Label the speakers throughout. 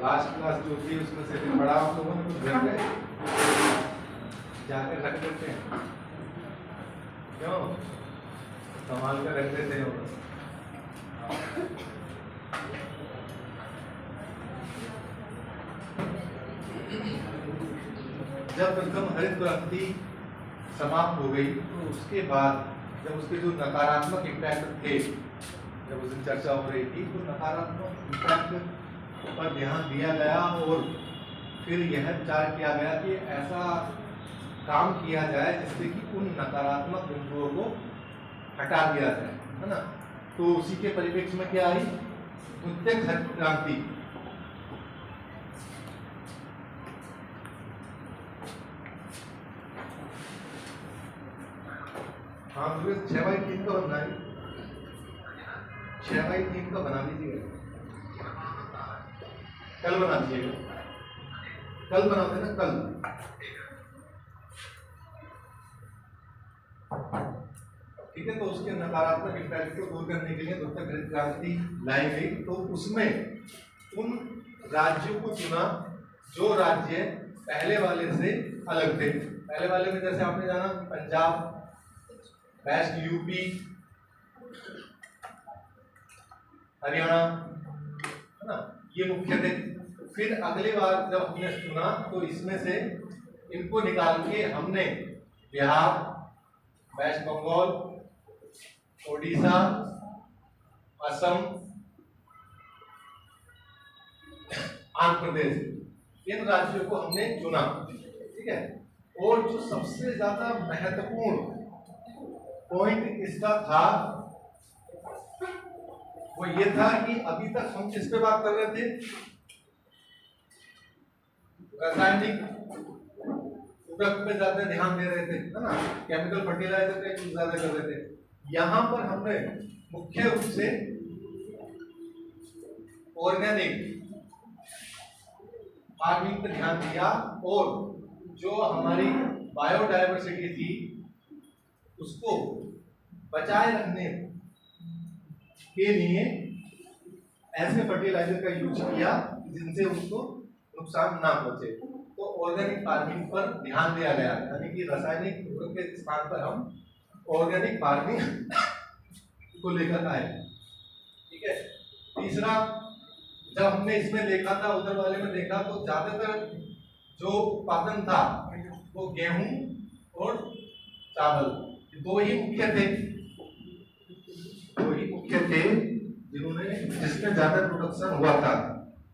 Speaker 1: Last class जो थी उसमें से फिर पढ़ा आप लोगों ने कुछ घर पे जाकर रख देते हैं, क्यों संभाल कर रख देते हैं। जब प्रथम हरित क्रांति समाप्त हो गई तो उसके बाद जब उसके जो नकारात्मक इम्पैक्ट थे, जब उस दिन चर्चा हो रही थी, तो नकारात्मक इम्पैक्ट पर ध्यान दिया गया और फिर यह विचार किया गया कि ऐसा काम किया जाए जिससे कि उन नकारात्मक बिंदुओं को हटा दिया जाए, है ना। तो उसी के परिप्रेक्ष्य में क्या आई, द्वितीय हरित क्रांति। हाँ 6/3 का बनना है, 6/3 का बना दीजिएगा, कल बना दीजिएगा, कल बनाते ना कल। ठीक है, तो उसके नकारात्मक इम्पैक्ट को दूर करने के लिए द्वितीय हरित क्रांति लाई गई। तो उसमें उन राज्यों को चुना जो राज्य पहले वाले से अलग थे। पहले वाले में जैसे आपने जाना पंजाब, वेस्ट यूपी, हरियाणा, है ना, ये मुख्य थे। फिर अगली बार जब हमने सुना तो इसमें से इनको निकाल के हमने बिहार, वेस्ट बंगाल, ओडिशा, असम, आंध्र प्रदेश, इन राज्यों को हमने चुना। ठीक है, और जो सबसे ज्यादा महत्वपूर्ण पॉइंट इसका था वो ये था कि अभी तक हम किस पे बात कर रहे थे, रासायनिक उर्वरक पे ज्यादा ध्यान दे रहे थे, है ना, केमिकल फर्टिलाइजर का यूज ज्यादा कर रहे थे। यहां पर हमने मुख्य रूप से ऑर्गेनिक फार्मिंग पे ध्यान दिया और जो हमारी बायोडायवर्सिटी थी उसको बचाए रखने के लिए ऐसे फर्टिलाइजर का यूज किया जिनसे उसको नुकसान ना पहुंचे। तो ऑर्गेनिक फार्मिंग पर ध्यान दिया गया, यानी कि रासायनिक उर्वरक के स्थान पर हम ऑर्गेनिक फार्मिंग को लेकर आए। ठीक है, तीसरा जब हमने इसमें देखा था, उधर वाले में देखा, तो ज्यादातर जो उत्पादन था वो गेहूं और चावल, दो ही मुख्य थे जिसमें ज्यादा प्रोडक्शन हुआ था।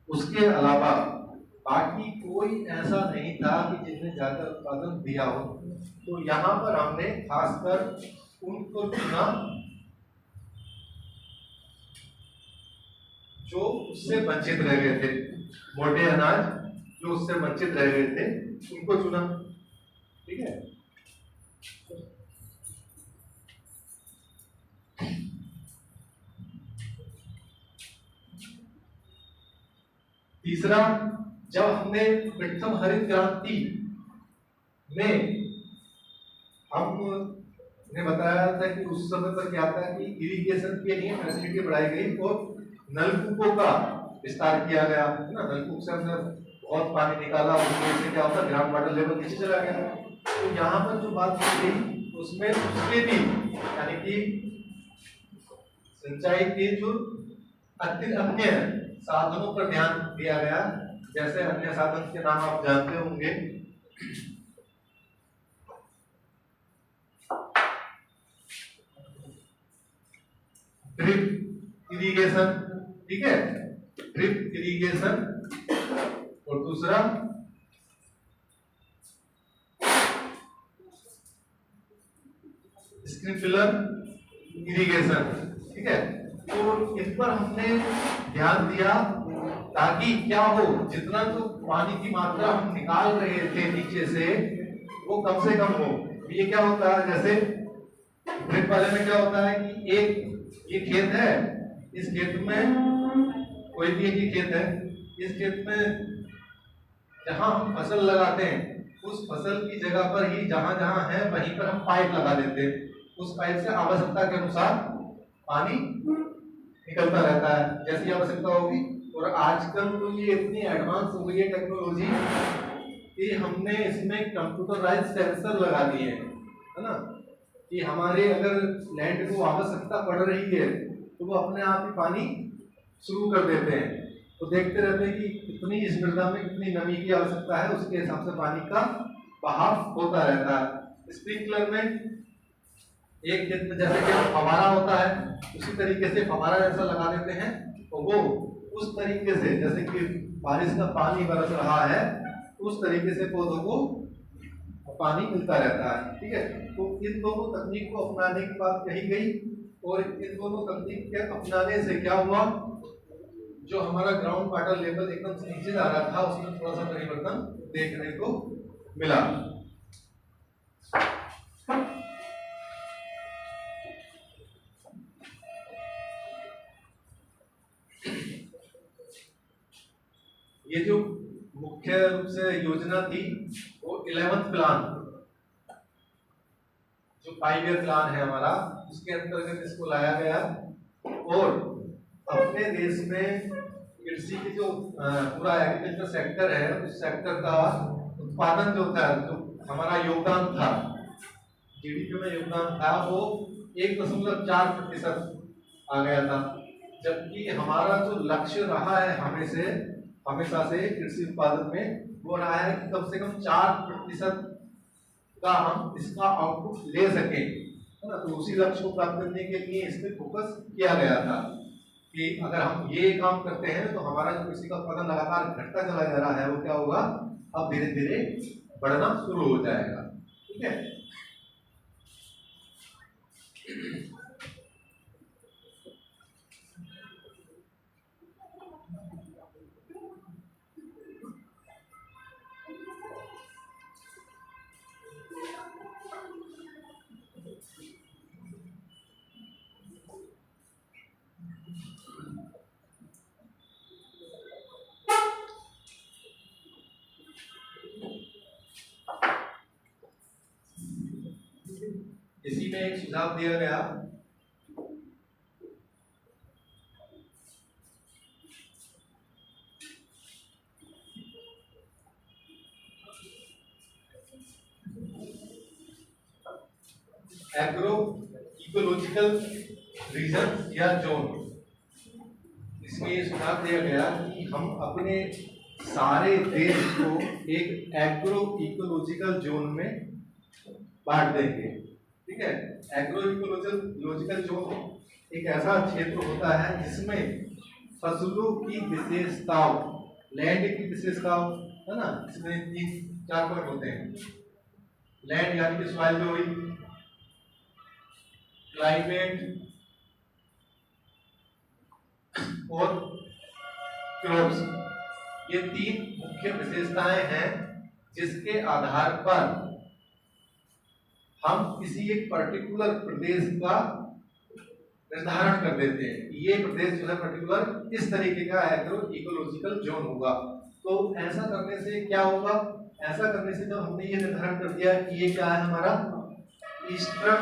Speaker 1: उसके अलावा बाकी कोई ऐसा नहीं था कि जिसने ज्यादा उत्पादन दिया हो। तो यहाँ पर हमने खासकर उनको चुना जो उससे वंचित रह गए थे, मोटे अनाज जो उससे वंचित रह गए थे उनको चुना। ठीक है, तीसरा, जब हमने प्रथम हरित क्रांति में हमने बताया था कि उस समय पर क्या था कि इरिगेशन के लिए फैसिलिटी बढ़ाई गई और नलकूपों का विस्तार किया गया, है ना। नलकूप से हमने बहुत पानी निकाला, उससे क्या होता, ग्राउंड वाटर लेवल नीचे चला गया। तो यहाँ पर जो बात की गई उसमें उसके भी, यानी कि सिंचाई के जो अन्य साधनों पर ध्यान दिया गया। जैसे अन्य साधन के नाम आप जानते होंगे, ड्रिप इरिगेशन, ठीक है, ड्रिप इरिगेशन, और दूसरा स्प्रिंकलर इरिगेशन। ठीक है, तो इन पर हमने ध्यान दिया ताकि क्या हो, जितना तो पानी की मात्रा हम निकाल रहे थे नीचे से वो कम से कम हो। ये क्या होता है, जैसे ड्रिप वाले में क्या होता है कि एक ये खेत है, इस खेत में कोई भी एक ही खेत है, इस खेत में जहां हम फसल लगाते हैं उस फसल की जगह पर ही जहां जहां है वहीं पर हम पाइप लगा देते हैं। उस पाइप से आवश्यकता के अनुसार पानी निकलता रहता है, जैसी आवश्यकता होगी और आजकल तो ये इतनी एडवांस हो गई है टेक्नोलॉजी कि हमने इसमें कंप्यूटराइज सेंसर लगा दिए हैं, है ना, कि हमारे अगर लैंड को आवश्यकता पड़ रही है तो वो अपने आप ही पानी शुरू कर देते हैं। तो देखते रहते हैं कि कितनी इस मृदा में कितनी नमी की आवश्यकता है, उसके हिसाब से पानी का बहाव होता रहता है। स्प्रिंकलर में एक जैसे कि फव्वारा होता है, उसी तरीके से फव्वारा जैसा लगा देते हैं, तो वो उस तरीके से जैसे कि बारिश का पानी बरस रहा है उस तरीके से पौधों को पानी मिलता रहता है। ठीक है, तो इन दोनों तकनीक को अपनाने की बात कही गई, और इन दोनों तकनीक के अपनाने से क्या हुआ, जो हमारा ग्राउंड वाटर लेवल एकदम से नीचे जा रहा था उसमें थोड़ा सा परिवर्तन देखने को मिला। ये जो मुख्य रूप से योजना थी वो 11th प्लान, जो 5 ईयर प्लान है हमारा, उसके अंतर्गत इसको लाया गया। और अपने देश में कृषि की जो पूरा एग्रीकल्चर सेक्टर है, उस सेक्टर का उत्पादन जो था, जो हमारा योगदान था, जीडीपी में योगदान था, वो 1.4% आ गया था। जबकि हमारा जो लक्ष्य रहा है हमेशा से कृषि उत्पादन में, वो रहा है कि कम से कम 4% का हम इसका आउटपुट ले सके, है ना। तो उसी लक्ष्य को प्राप्त करने के लिए इस पे फोकस किया गया था कि अगर हम ये काम करते हैं तो हमारा जो कृषि का उत्पादन लगातार घटता चला जा रहा है वो क्या होगा, अब धीरे धीरे बढ़ना शुरू हो जाएगा। ठीक है, इसी में एक सुझाव दिया गया एग्रो इकोलॉजिकल रीजन या जोन। इसमें ये सुझाव दिया गया कि हम अपने सारे देश को एक एग्रो इकोलॉजिकल जोन में बांट देंगे। ठीक है, एग्रो इकोलॉजिकल जोन एक ऐसा क्षेत्र होता है जिसमें फसलों की विशेषताओं, लैंड की विशेषताओं, है ना, इसमें 3-4 पॉइंट होते हैं। लैंड यानी कि सॉइल जो हुई, क्लाइमेट और क्रॉप्स, ये 3 मुख्य विशेषताएं हैं जिसके आधार पर हम किसी एक पर्टिकुलर प्रदेश का निर्धारण कर देते हैं। ये प्रदेश जो है पर्टिकुलर इस तरीके का एग्रो इकोलॉजिकल जोन होगा। तो ऐसा करने से क्या होगा, ऐसा करने से जब हमने ये निर्धारण कर दिया कि ये क्या है, हमारा ईस्टर्न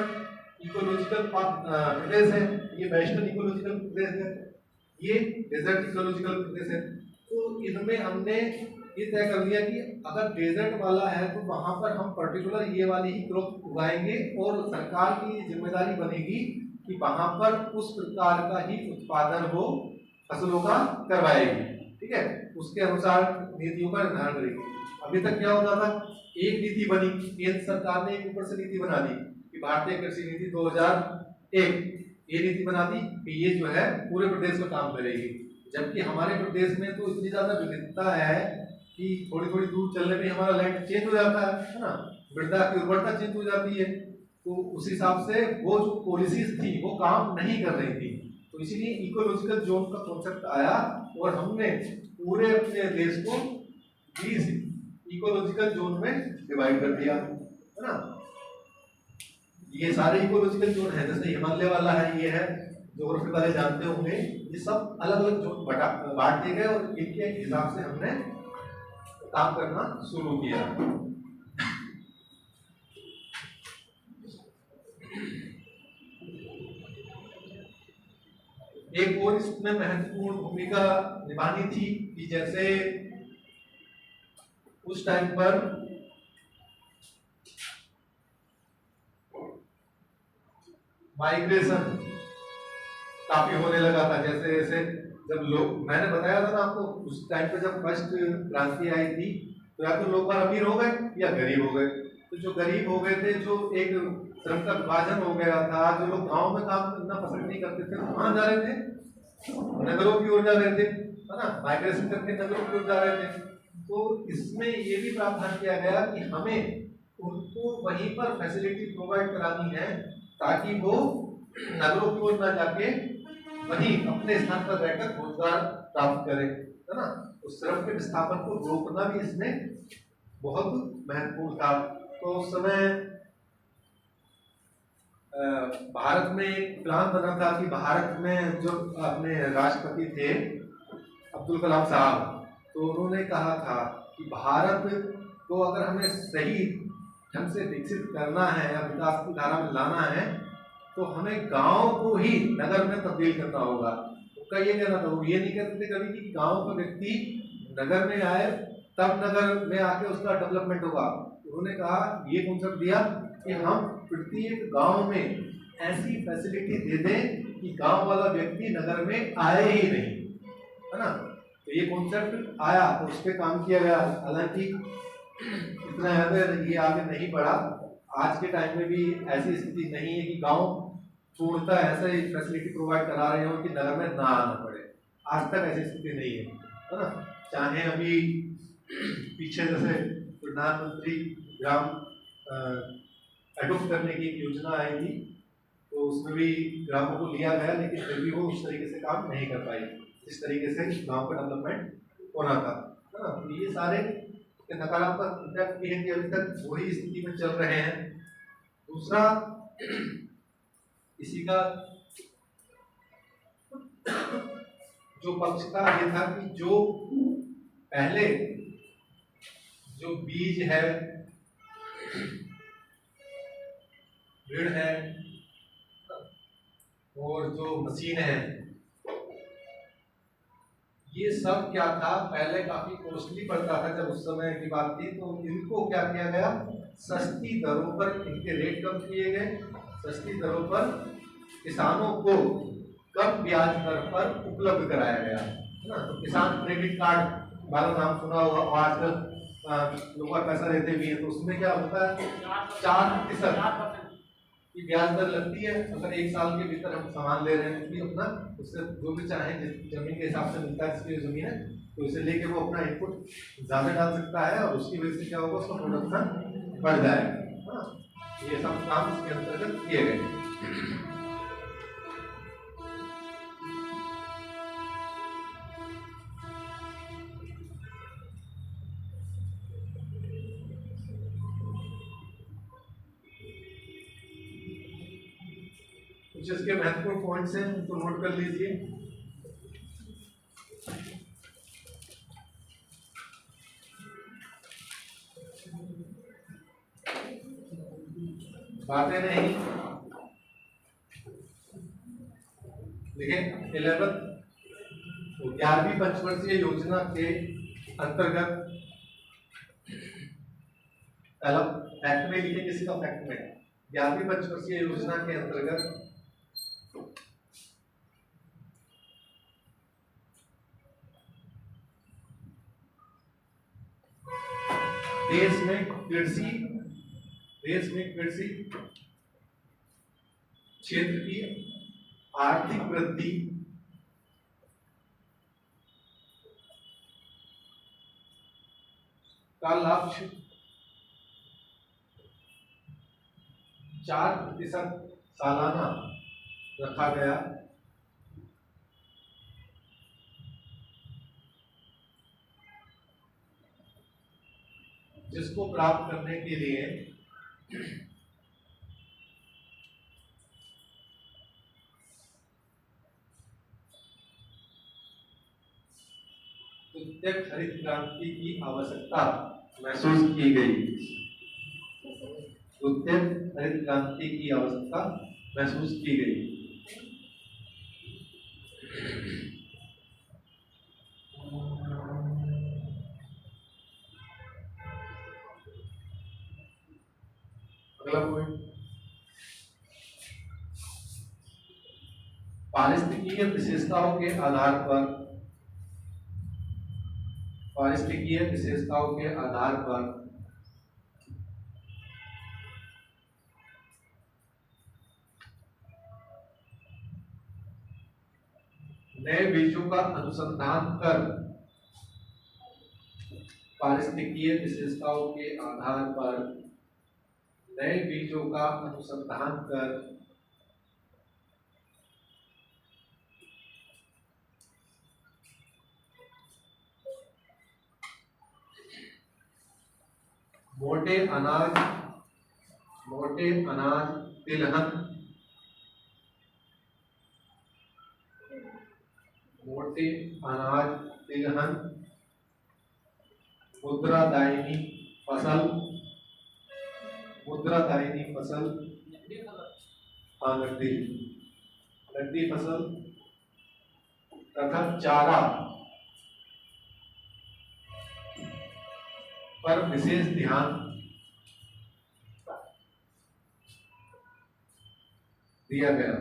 Speaker 1: इकोलॉजिकल प्रदेश है, ये वेस्टर्न इकोलॉजिकल प्रदेश है, ये डेजर्ट इकोलॉजिकल प्रदेश है, तो इनमें हमने ये तय कर लिया कि अगर डेजर्ट वाला है तो वहां पर हम पर्टिकुलर ये वाली ही क्रॉप उगाएंगे, और सरकार की जिम्मेदारी बनेगी कि वहां पर उस प्रकार का ही उत्पादन हो फसलों का करवाएगी। ठीक है, उसके अनुसार नीतियों का निर्धारण करेगी। अभी तक क्या होता था, एक नीति बनी, केंद्र सरकार ने एक ऊपर से नीति बना दी कि भारतीय कृषि नीति 2001, ये नीति बना दी कि ये जो है पूरे प्रदेश में काम करेगी। जबकि हमारे प्रदेश में तो इतनी ज्यादा विविधता है कि थोड़ी थोड़ी दूर चलने पे हमारा लैंड चेंज हो जाता है ना, मृदा की उर्वरता चेंज हो जाती है। तो उस हिसाब से वो जो पॉलिसीज थी वो काम नहीं कर रही थी, तो इसीलिए इकोलॉजिकल जोन का कॉन्सेप्ट आया और हमने पूरे अपने देश को 20 इकोलॉजिकल जोन में डिवाइड कर दिया, है ना। ये सारे इकोलॉजिकल जोन है, जैसे हिमालय वाला है, ये है, ज्योग्राफी वाले जानते होंगे, ये सब अलग अलग जोन बांट दिए गए और इनके हिसाब से हमने काम करना शुरू किया। एक और इसमें महत्वपूर्ण भूमिका निभानी थी कि जैसे उस टाइम पर माइग्रेशन काफी होने लगा था। जैसे जैसे जब लोग, मैंने बताया था ना आपको, उस टाइम पे जब फर्स्ट क्रांति आई थी तो या तो लोग बार अमीर हो गए या गरीब हो गए। तो जो गरीब हो गए थे, जो एक श्रम का विभाजन हो गया था, जो लोग गांव में काम करना पसंद नहीं करते थे, तो कहाँ जा रहे थे? नगरों की ओर जा रहे थे, है ना, माइग्रेशन करके नगरों की ओर जा रहे थे। तो इसमें ये भी प्रावधान किया गया कि हमें उनको वहीं पर फैसिलिटी प्रोवाइड करानी है ताकि वो नगरों की ओर न जाके वहीं अपने स्थान पर रहकर रोजगार प्राप्त करें, है ना। उस श्रम के विस्थापन को रोकना भी इसमें बहुत महत्वपूर्ण था। तो उस समय भारत में एक प्लान बना था कि भारत में जो अपने राष्ट्रपति थे अब्दुल कलाम साहब, तो उन्होंने कहा था कि भारत को अगर हमें सही ढंग से विकसित करना है या विकास की धारा में लाना है तो हमें गांव को ही नगर में तब्दील करना होगा। उनका ये कहना था, वो ये नहीं कहते थे कभी कि गांव का व्यक्ति नगर में आए तब नगर में आके उसका डेवलपमेंट होगा। उन्होंने कहा, ये कॉन्सेप्ट दिया कि हम प्रत्येक गांव में ऐसी फैसिलिटी दे दें कि गांव वाला व्यक्ति नगर में आए ही नहीं, है ना। तो ये कॉन्सेप्ट आया तो उस पर काम किया गया। हालांकि इतना ये आगे नहीं बढ़ा। आज के टाइम में भी ऐसी स्थिति नहीं है कि गांव पूर्णतः ऐसे फैसिलिटी प्रोवाइड करा रहे हो कि नगर में ना आना पड़े। आज तक ऐसी स्थिति नहीं है ना। चाहे अभी पीछे जैसे प्रधानमंत्री ग्राम एडॉप्ट करने की एक योजना आई थी, तो उसमें भी ग्रामों को लिया गया, लेकिन फिर भी वो उस तरीके से काम नहीं कर पाई जिस तरीके से गांव का डेवलपमेंट होना था, है ना। तो ये सारे नकारात्मक इम्पैक्ट भी है कि अभी तक वही स्थिति में चल रहे हैं। दूसरा इसी का जो पक्ष था ये था कि जो पहले जो बीज है, ऋण है और जो मशीन है, ये सब क्या था, पहले काफी कॉस्टली पड़ता था जब उस समय की बात थी। तो इनको क्या किया गया, सस्ती दरों पर इनके रेट कम किए गए, सस्ती दरों पर किसानों को कम ब्याज दर पर उपलब्ध कराया गया, है ना। तो किसान क्रेडिट कार्ड वाला नाम सुना होगा, आजकल लोग पैसा देते भी हैं, तो उसमें क्या होता है 4% की ब्याज दर लगती है अगर 1 साल के भीतर हम सामान ले रहे हैं। कि अपना उससे जो भी चाहे जमीन के हिसाब से मिलता है, जिसकी जमीन है तो इसे लेके वो अपना इनपुट ज्यादा डाल सकता है और उसकी वजह से क्या होगा, उसका प्रोडक्शन बढ़ जाएगा। ये सब काम इसके अंतर्गत किए गए। कुछ इसके महत्वपूर्ण पॉइंट्स हैं, उनको नोट कर लीजिए। बातें नहीं देखिए, 11वीं पंचवर्षीय योजना के अंतर्गत पहला फैक्ट में लिखे, किसी का फैक्ट में 11वीं पंचवर्षीय योजना के अंतर्गत देश में कृषि क्षेत्र की आर्थिक वृद्धि का लक्ष्य 4% सालाना रखा गया, जिसको प्राप्त करने के लिए प्रत्यक्ष हरित क्रांति की आवश्यकता महसूस की गई। प्रत्यक्ष हरित क्रांति की आवश्यकता महसूस की गई। अगला पॉइंट, पारिस्थितिकीय विशेषताओं के आधार पर, पारिस्थितिकीय विशेषताओं के आधार पर नए बीजों का अनुसंधान कर, पारिस्थितिकीय विशेषताओं के आधार पर नए बीजों का अनुसंधान कर मोटे अनाज तिलहन, मोटे अनाज तिलहन, मुद्रादायिनी फसल, मुद्रादायिनी फसल, नकदी फसल तथा चारा पर विशेष ध्यान दिया गया।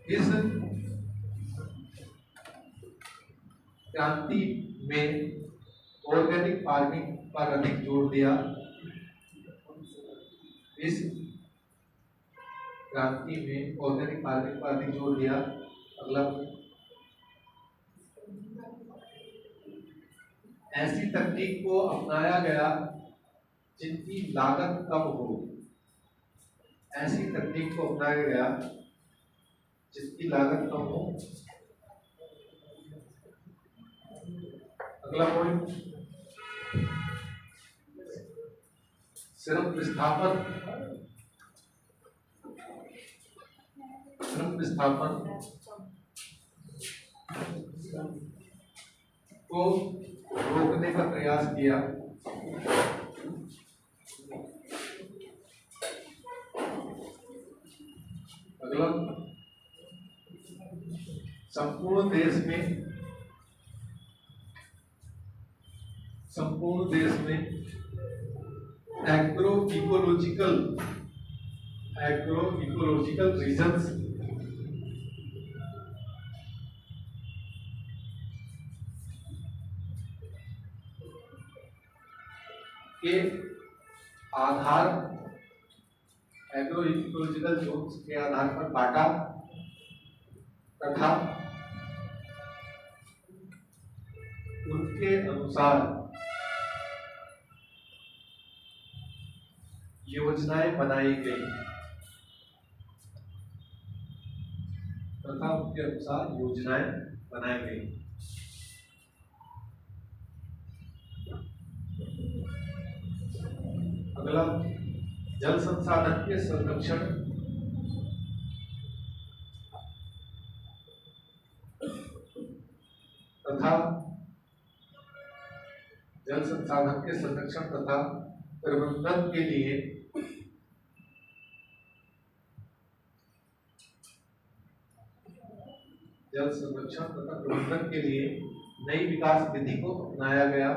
Speaker 1: इस क्रांति में ऑर्गेनिक फार्मिंग पर अधिक जोर दिया। इस क्रांति में ऑर्गेनिक फार्मिंग पर अधिक जोर दिया। अगला, ऐसी तकनीक को अपनाया गया जिनकी लागत कम हो, ऐसी तकनीक को अपनाया गया जिसकी लागत कम हो। अगला पॉइंट, श्रम विस्थापन को रोकने का प्रयास किया। अगला, संपूर्ण देश में एग्रो इकोलॉजिकल रीजन्स के आधार, एग्रो इकोलॉजिकल जोन्स के आधार पर बांटा तथा उनके अनुसार योजनाएं बनाई गई, अगला, जल संसाधन के संरक्षण तथा प्रबंधन के लिए नई विकास विधि को अपनाया गया।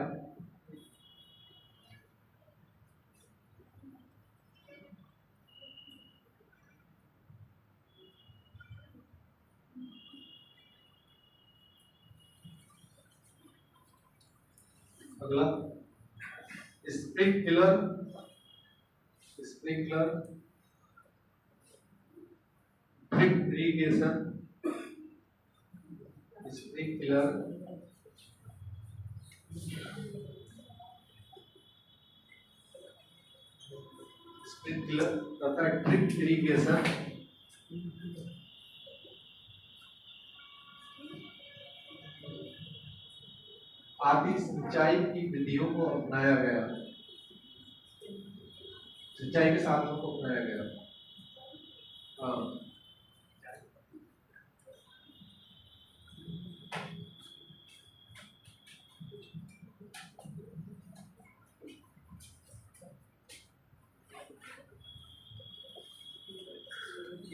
Speaker 1: अगला, स्प्रिंकलर ड्रिप इरिगेशन, स्प्रिंकलर तथा ड्रिप इरिगेशन आदि सिंचाई की विधियों को अपनाया गया, सिंचाई के साधनों को अपनाया गया।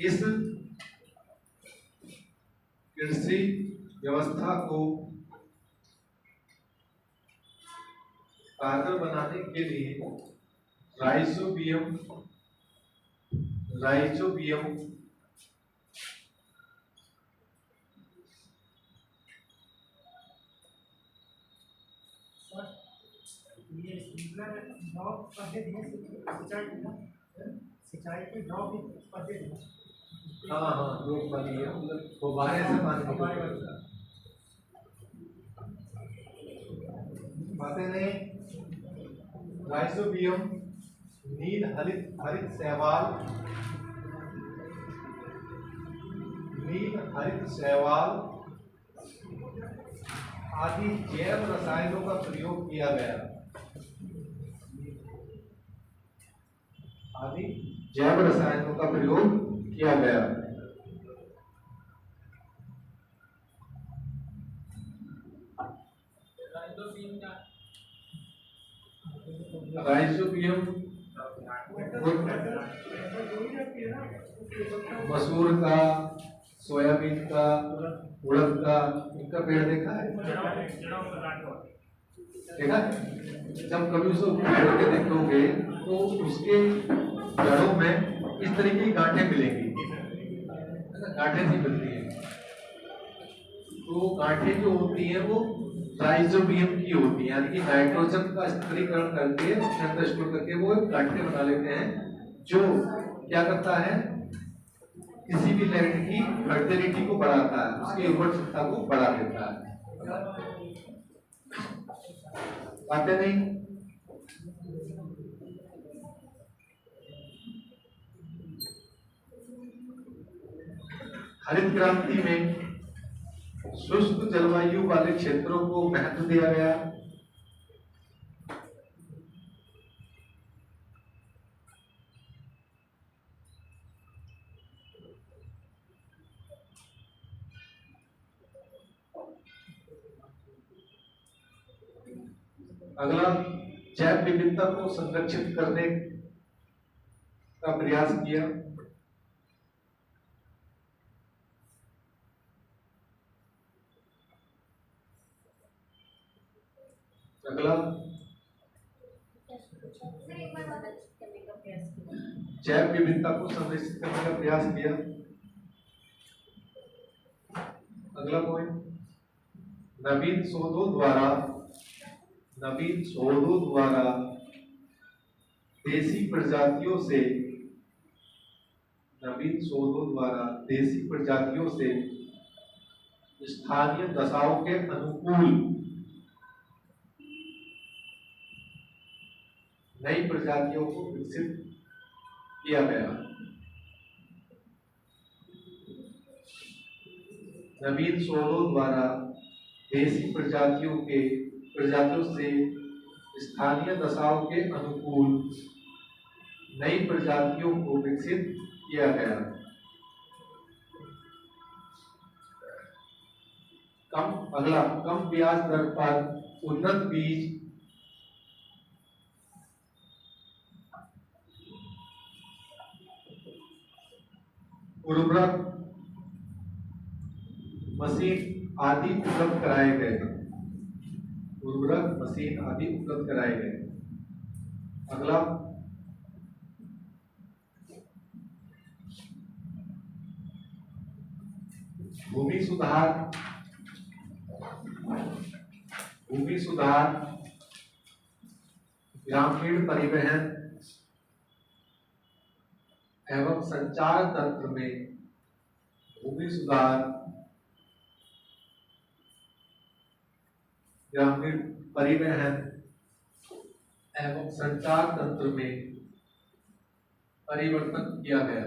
Speaker 1: इस कृषि व्यवस्था को कारगर बनाने के लिए राइजोबियम
Speaker 2: ये ड्रॉप पद्धति है सिंचाई की ड्रॉप पद्धति है।
Speaker 1: हाँ ड्रॉप वाली है, मतलब फव्वारे से पानी निकलता है। बातें नहीं, राइजोबियम, नील हरित शैवाल आदि जैव रसायनों का प्रयोग किया गया। राइजोबियम मसूर का, सोयाबीन का, उड़द का, इनका पेड़ देखा है? देखा? जब कभी उसको पेड़ के देखोगे तो उसके जड़ों में इस तरीके की गांठें मिलेंगी, गांठें सी मिलती हैं। तो गांठें जो होती हैं वो राइजोबियम की होती है, यानी कि नाइट्रोजन का स्थिरीकरण करके अपने अंदर स्टोर करके वो गांठें बना लेते हैं, जो क्या करता है, किसी भी लैंड की फर्टिलिटी को बढ़ाता है, उसकी उर्वर क्षमता को बढ़ा देता है। बातें नहीं, हरित क्रांति में शुष्क जलवायु वाले क्षेत्रों को महत्व दिया गया। अगला, जैव विविधता को संरक्षित करने का प्रयास किया। अगला, जैव विविधता को संरक्षित करने का प्रयास किया। अगला पॉइंट, नवीन शोधों द्वारा देशी प्रजातियों से स्थानीय दशाओं के अनुकूल नई प्रजातियों को विकसित किया गया। नवीन शोधों द्वारा देशी प्रजातियों से स्थानीय दशाओं के अनुकूल नई प्रजातियों को विकसित किया गया। कम ब्याज दर पर उन्नत बीज उर्वरक मशीन आदि उपलब्ध कराए गए। अगला, भूमि सुधार, ग्रामीण परिवहन एवं संचार तंत्र में भूमि सुधार, ग्रामीण परिवहन एवं संचार तंत्र में परिवर्तन किया गया।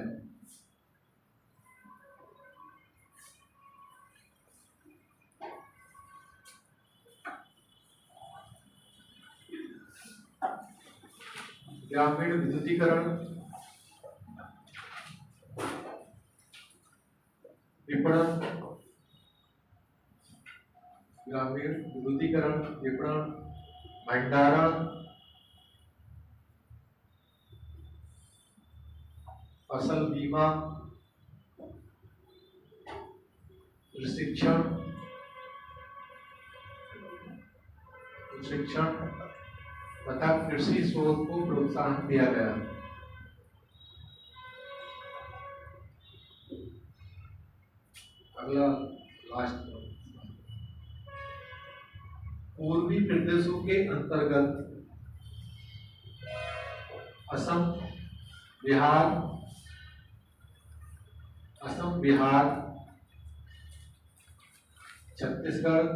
Speaker 1: ग्रामीण विद्युतीकरण, विपणन, भंडारण, फसल बीमा प्रशिक्षण तथा कृषि शोध को प्रोत्साहन दिया गया। अगला लास्ट पूर्वी प्रदेशों के अंतर्गत Assam, Bihar, Chhattisgarh,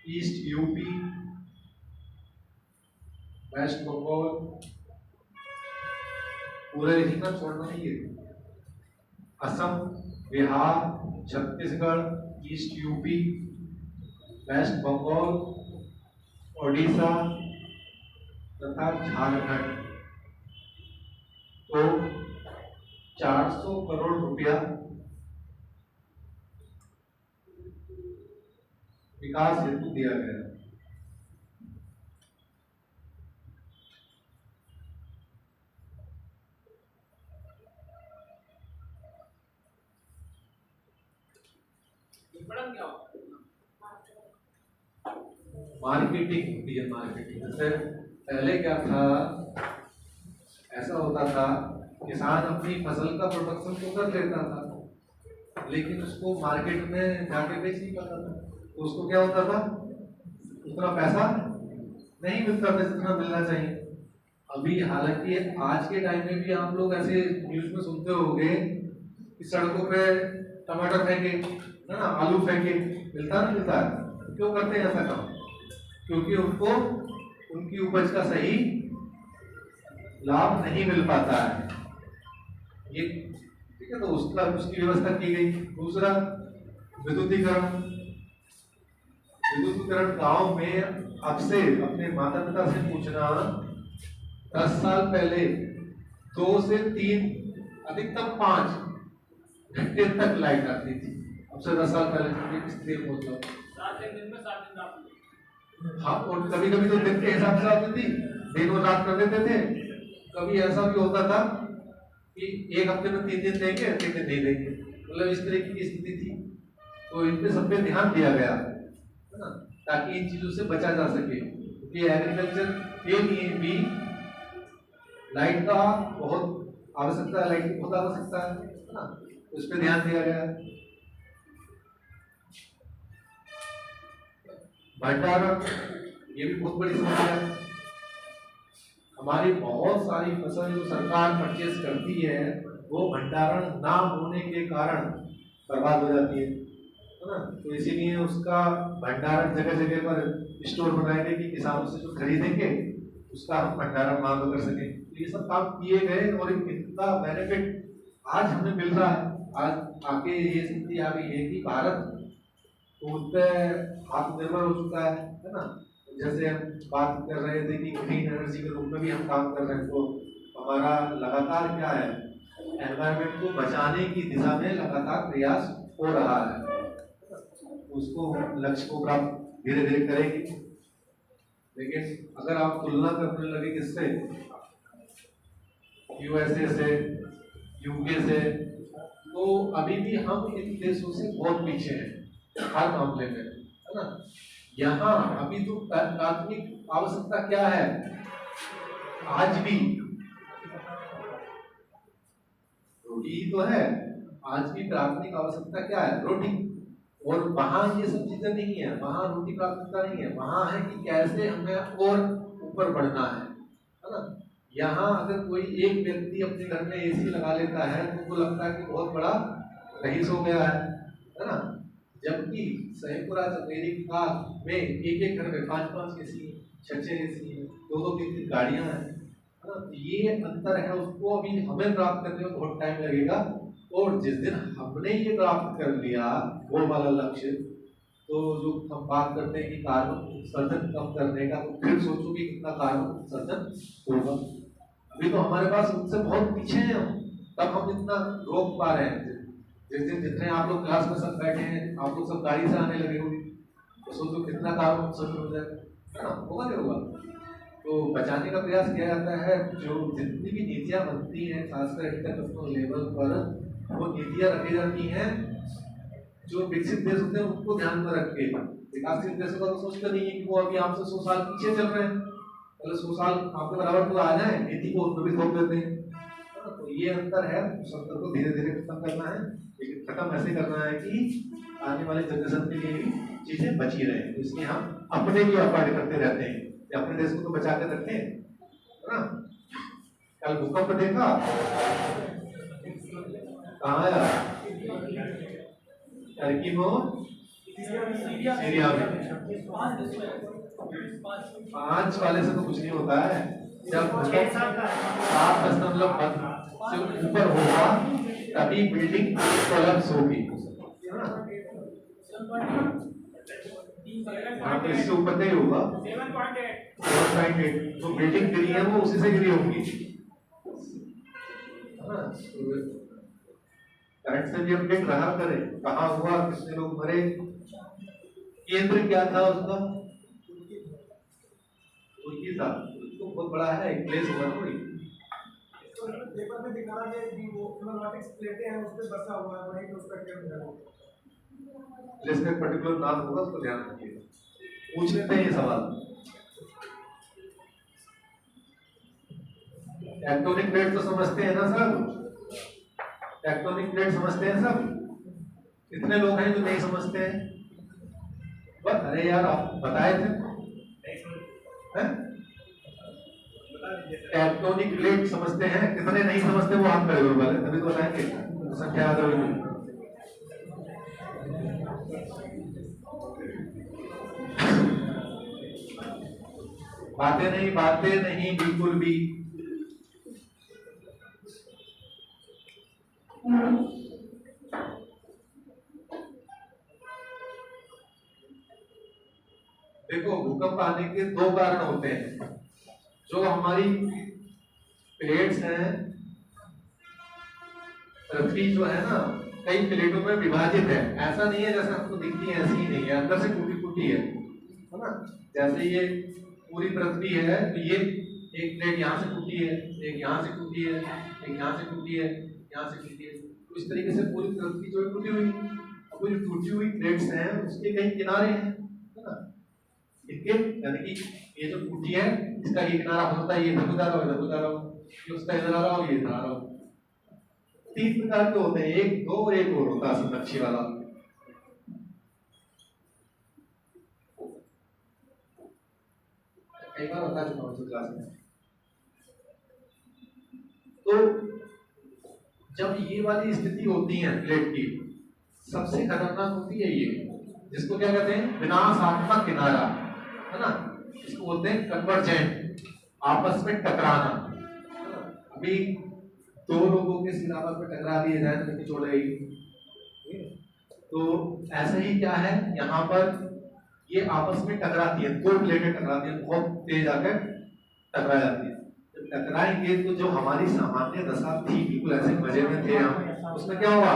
Speaker 1: east UP, West Bengal, पूरे रीजन छोड़ना नहीं है। Assam, Bihar, Chhattisgarh, east UP, West Bengal, Odisha तथा झारखंड को 400 करोड़ रुपया विकास हेतु दिया गया। मार्केटिंग होती है। मार्केटिंग जैसे पहले क्या था, ऐसा होता था किसान अपनी फसल का प्रोडक्शन तो कर लेता था, लेकिन उसको मार्केट में जाके बेच नहीं पाता था, तो उसको क्या होता था, उतना पैसा नहीं मिलता था जितना मिलना चाहिए। अभी हालांकि आज के टाइम में भी आप लोग ऐसे न्यूज में सुनते होंगे कि सड़कों पे टमाटर फेंके, है ना, आलू फेंके, मिलता नहीं मिलता है। क्यों करते हैं ऐसा काम? क्योंकि उनको उनकी उपज का सही लाभ नहीं मिल पाता है। ये ठीक है, तो उसकी व्यवस्था की गई। दूसरा, विद्युतीकरण गांव में अब से अपने माता पिता से पूछना, 10 साल पहले 2 से 3 अधिकतम 5 घंटे तक लाइट आती थी। अब से 10 साल पहले इसलिए बोलता हूँ
Speaker 2: 7 दिन में 7 दिन आती।
Speaker 1: हाँ, और कभी कभी तो दिन के हिसाब से आती थी, दिन और रात कर देते थे। कभी ऐसा भी होता था कि एक हफ्ते में 3 दिन देंगे, 3 दिन नहीं देंगे, मतलब इस तरह की स्थिति थी। तो इन पे सब पे ध्यान दिया गया, है ना, ताकि इन चीजों से बचा जा सके। क्योंकि एग्रीकल्चर के लिए भी लाइट का बहुत आवश्यकता है, लाइट की बहुत आवश्यकता है ना, उस पर ध्यान दिया गया। भंडारण, ये भी बहुत बड़ी समस्या है। हमारी बहुत सारी फसल जो सरकार परचेज करती है, वो भंडारण ना होने के कारण बर्बाद हो जाती है ना। तो इसीलिए उसका भंडारण जगह जगह पर स्टोर बनाएंगे कि किसानों से जो खरीदेंगे उसका हम भंडारण मांग कर सकें। तो ये सब काम किए गए और इनका बेनिफिट आज हमें मिल रहा है। आज आके ये स्थिति आ गई है कि भारत उस पर आत्मनिर्भर हो चुका है ना। जैसे हम बात कर रहे थे कि ग्रीन एनर्जी के रूप में भी हम काम कर रहे हैं, तो हमारा लगातार क्या है, एनवायरनमेंट को बचाने की दिशा में लगातार प्रयास हो रहा है। उसको लक्ष्य को प्राप्त धीरे धीरे करेंगे। लेकिन अगर आप तुलना करने लगे किससे, यूएसए से, यूके से, तो अभी भी हम इन देशों से बहुत पीछे हैं हर मामले में, है ना। यहाँ अभी तो प्राथमिक आवश्यकता क्या है, आज भी रोटी ही तो है। आज भी प्राथमिक आवश्यकता क्या है, रोटी। और वहां ये सब चीजें नहीं है, वहां रोटी प्राथमिकता नहीं है, वहां है कि कैसे हमें और ऊपर बढ़ना है ना। यहाँ अगर कोई एक व्यक्ति अपने घर में एसी लगा लेता है तो वो लगता है कि बहुत बड़ा रईस हो गया है ना। जबकि संयुक्त राज्य अमेरिका में एक घर में 5-5 एसी, 6-6 एसी, 2-2-3-3 गाड़ियां हैं, है ना। तो ये अंतर है, उसको अभी हमें प्राप्त करने में बहुत टाइम लगेगा। और जिस दिन हमने ये प्राप्त कर लिया वो वाला लक्ष्य, तो जो हम बात करते हैं कि कार्बन उत्सर्जन कम करने का, तो फिर सोचो कि कितना कार्बन उत्सर्जन होगा। अभी तो हमारे पास उनसे बहुत पीछे हैं, तब हम इतना रोक पा रहे हैं। जिस दिन जितने आप लोग क्लास में सब बैठे हैं, आप लोग सब गाड़ी से आने लगे होंगे, तो सोचो कितना कार्बन उत्सर्जन हो जाएगा, है ना। होगा नहीं होगा? तो बचाने का प्रयास किया जाता है। जो जितनी भी नीतियाँ बनती हैं खासकर इंटरनेशनल लेवल पर, वो नीतियाँ रखी जाती हैं जो विकसित देश होते हैं उनको ध्यान में रख के। विकासशील देशों का तो सोचते नहीं है कि वो अभी आपसे 100 साल पीछे चल रहे हैं, पहले 100 साल आपके बराबर तो आ जाए, नीति को उसमें भी थोप देते हैं। तो ये अंतर है, उस अंतर को धीरे धीरे खत्म करना है, लेकिन खत्म ऐसे करना है कि आने वाले जनरेशन के लिए भी चीजें बची रहे। तो इसलिए हम अपने लिए अवॉइड करते रहते हैं कि अपने देश को तो बचा के रखें, है ना। कल भूकंप देखा, कहाँ आया? टर्की में, सीरिया में। 5 वाले से तो कुछ नहीं होता है। जब 7.5 से ऊपर होगा तभी बिल्डिंग कोलैप्स होगी, है ना। हाँ, तो इससे ऊपर नहीं होगा। 7.8 जो बिल्डिंग गिरी है वो उसी से गिरी होगी, है ना। करंट से भी अपडेट रहा करें, कहाँ हुआ, कितने लोग मरे, केंद्र क्या था उसका, तुर्की था। तो बहुत बड़ा है, एक प्लेस होगा कोई।
Speaker 3: तो पेपर में दिखा रहा है कि वो नॉटिक्स प्लेटें हैं उस पे बसा हुआ है, वहीं पे उसका क्या है।
Speaker 1: प्लेस का पर्टिकुलर नाम होगा, उसको ध्यान रखिएगा, पूछ लेते हैं ये सवाल। टेक्टोनिक प्लेट तो समझते हैं ना सब, टेक्टोनिक प्लेट समझते हैं सब। कितने लोग हैं जो नहीं समझते हैं? बस, अरे यार आप बताए थे, टेक्टोनिक प्लेट समझते हैं? कितने नहीं समझते वो हाथ खड़े वाले, तभी तो बताएंगे, संख्या याद होगी। बातें नहीं बिल्कुल भी। देखो, भूकंप आने के 2 कारण होते हैं। जो हमारी प्लेट्स हैं, पृथ्वी जो है ना कई प्लेटों में विभाजित है, ऐसा नहीं है जैसे आपको दिखती है ऐसी ही नहीं है, अंदर से टूटी फूटी है ना। जैसे ये पूरी पृथ्वी है तो ये एक प्लेट यहाँ से टूटी है, एक यहाँ से टूटी है, एक यहाँ से टूटी है, यहाँ से टूटी है, तो इस तरीके से पूरी पृथ्वी जो है टूटी हुई। अब जो टूटी हुई प्लेट्स हैं उसके कई किनारे हैं, है ना, इनके, यानी कि ये जो टूटी है इसका ये किनारा हो सकता है ये इधर जा रहा हो, इधर जा रहा हो, ये उसका इधर आ रहा हो, ये इधर आ रहा हो। 3 प्रकार के होते हैं, 1, 2 और एक और होता है सबसे वाला। कई बार बता चुका हूँ क्लास में। तो जब ये वाली स्थिति होती है प्लेट की, सबसे खतरनाक होती है ये, जिसको क्या कहते हैं, विनाशात्मक किनारा, है ना। इसको बोलते हैं कन्वर्जेंट, आपस में टकराना। अभी 2 लोगों के सिर आपस में टकरा दिए जाए तो निचोड़ेगी। तो ऐसा ही क्या है, यहाँ पर ये आपस में टकराती है, 2 प्लेटें टकराती है, बहुत तेज आकर टकरा जाती है। जब टकराएंगे तो जो हमारी सामान्य दशा थी, बिल्कुल ऐसे मजे में थे हम, उसमें क्या होगा,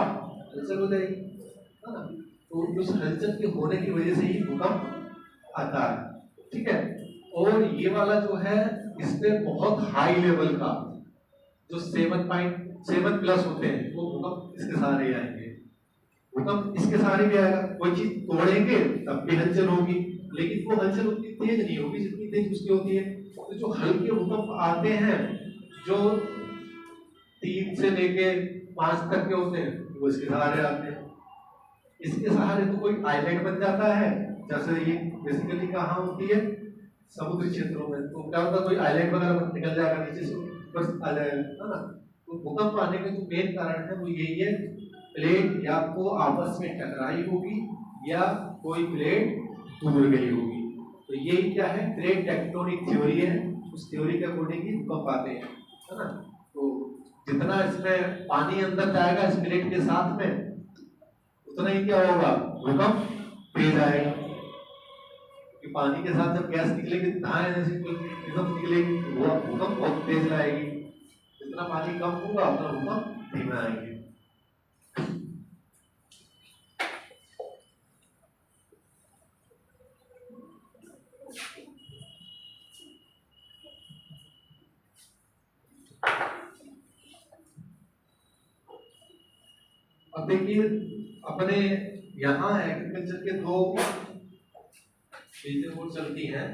Speaker 1: हलचल हो जाएगी, है ना। तो उस हलचल के होने की वजह से ही भूकंप आता है, ठीक है। और ये वाला जो है, इस पे बहुत हाई लेवल का जो 7.7+ होते हैं, वो भूकंप इसके सहारे आएंगे। भूकंप इसके सहारे भी आएगा, कोई चीज तोड़ेंगे तब भी हलचल होगी, लेकिन वो हलचल उतनी तेज नहीं होगी जितनी तेज उसकी होती है। तो जो हल्के भूकंप आते हैं, जो 3 से लेके 5 तक के होते हैं, वो इसके सहारे आते हैं। इसके सहारे तो कोई आइलैंड बन जाता है, जैसे ये बेसिकली कहाँ होती है, समुद्री क्षेत्रों में। तो क्या होता है, कोई आइलैंड वगैरह निकल जाएगा नीचे से, ऊपर आ जाएगा, है ना। तो भूकंप आने के जो मेन कारण है वो यही है, प्लेट या तो आपस में टकराई होगी या कोई प्लेट दूर गई होगी। तो यही क्या है, प्लेट टेक्टोनिक थ्योरी है, उस थ्योरी के अकॉर्डिंग ही भूकंप आते हैं, है ना। तो जितना इसमें पानी अंदर जाएगा इस प्लेट के साथ में, उतना ही क्या होगा, भूकंप तेज आएगा। कि पानी के साथ जब गैस निकलेगी, धाएं ऐसे एकदम निकलेगी, वो भूकंप बहुत तेज लाएगी। जितना पानी कम होगा उतना भूकंप धीमा आएंगे। अब देखिए अपने यहाँ एग्रीकल्चर के दो चीजें वो चलती हैं।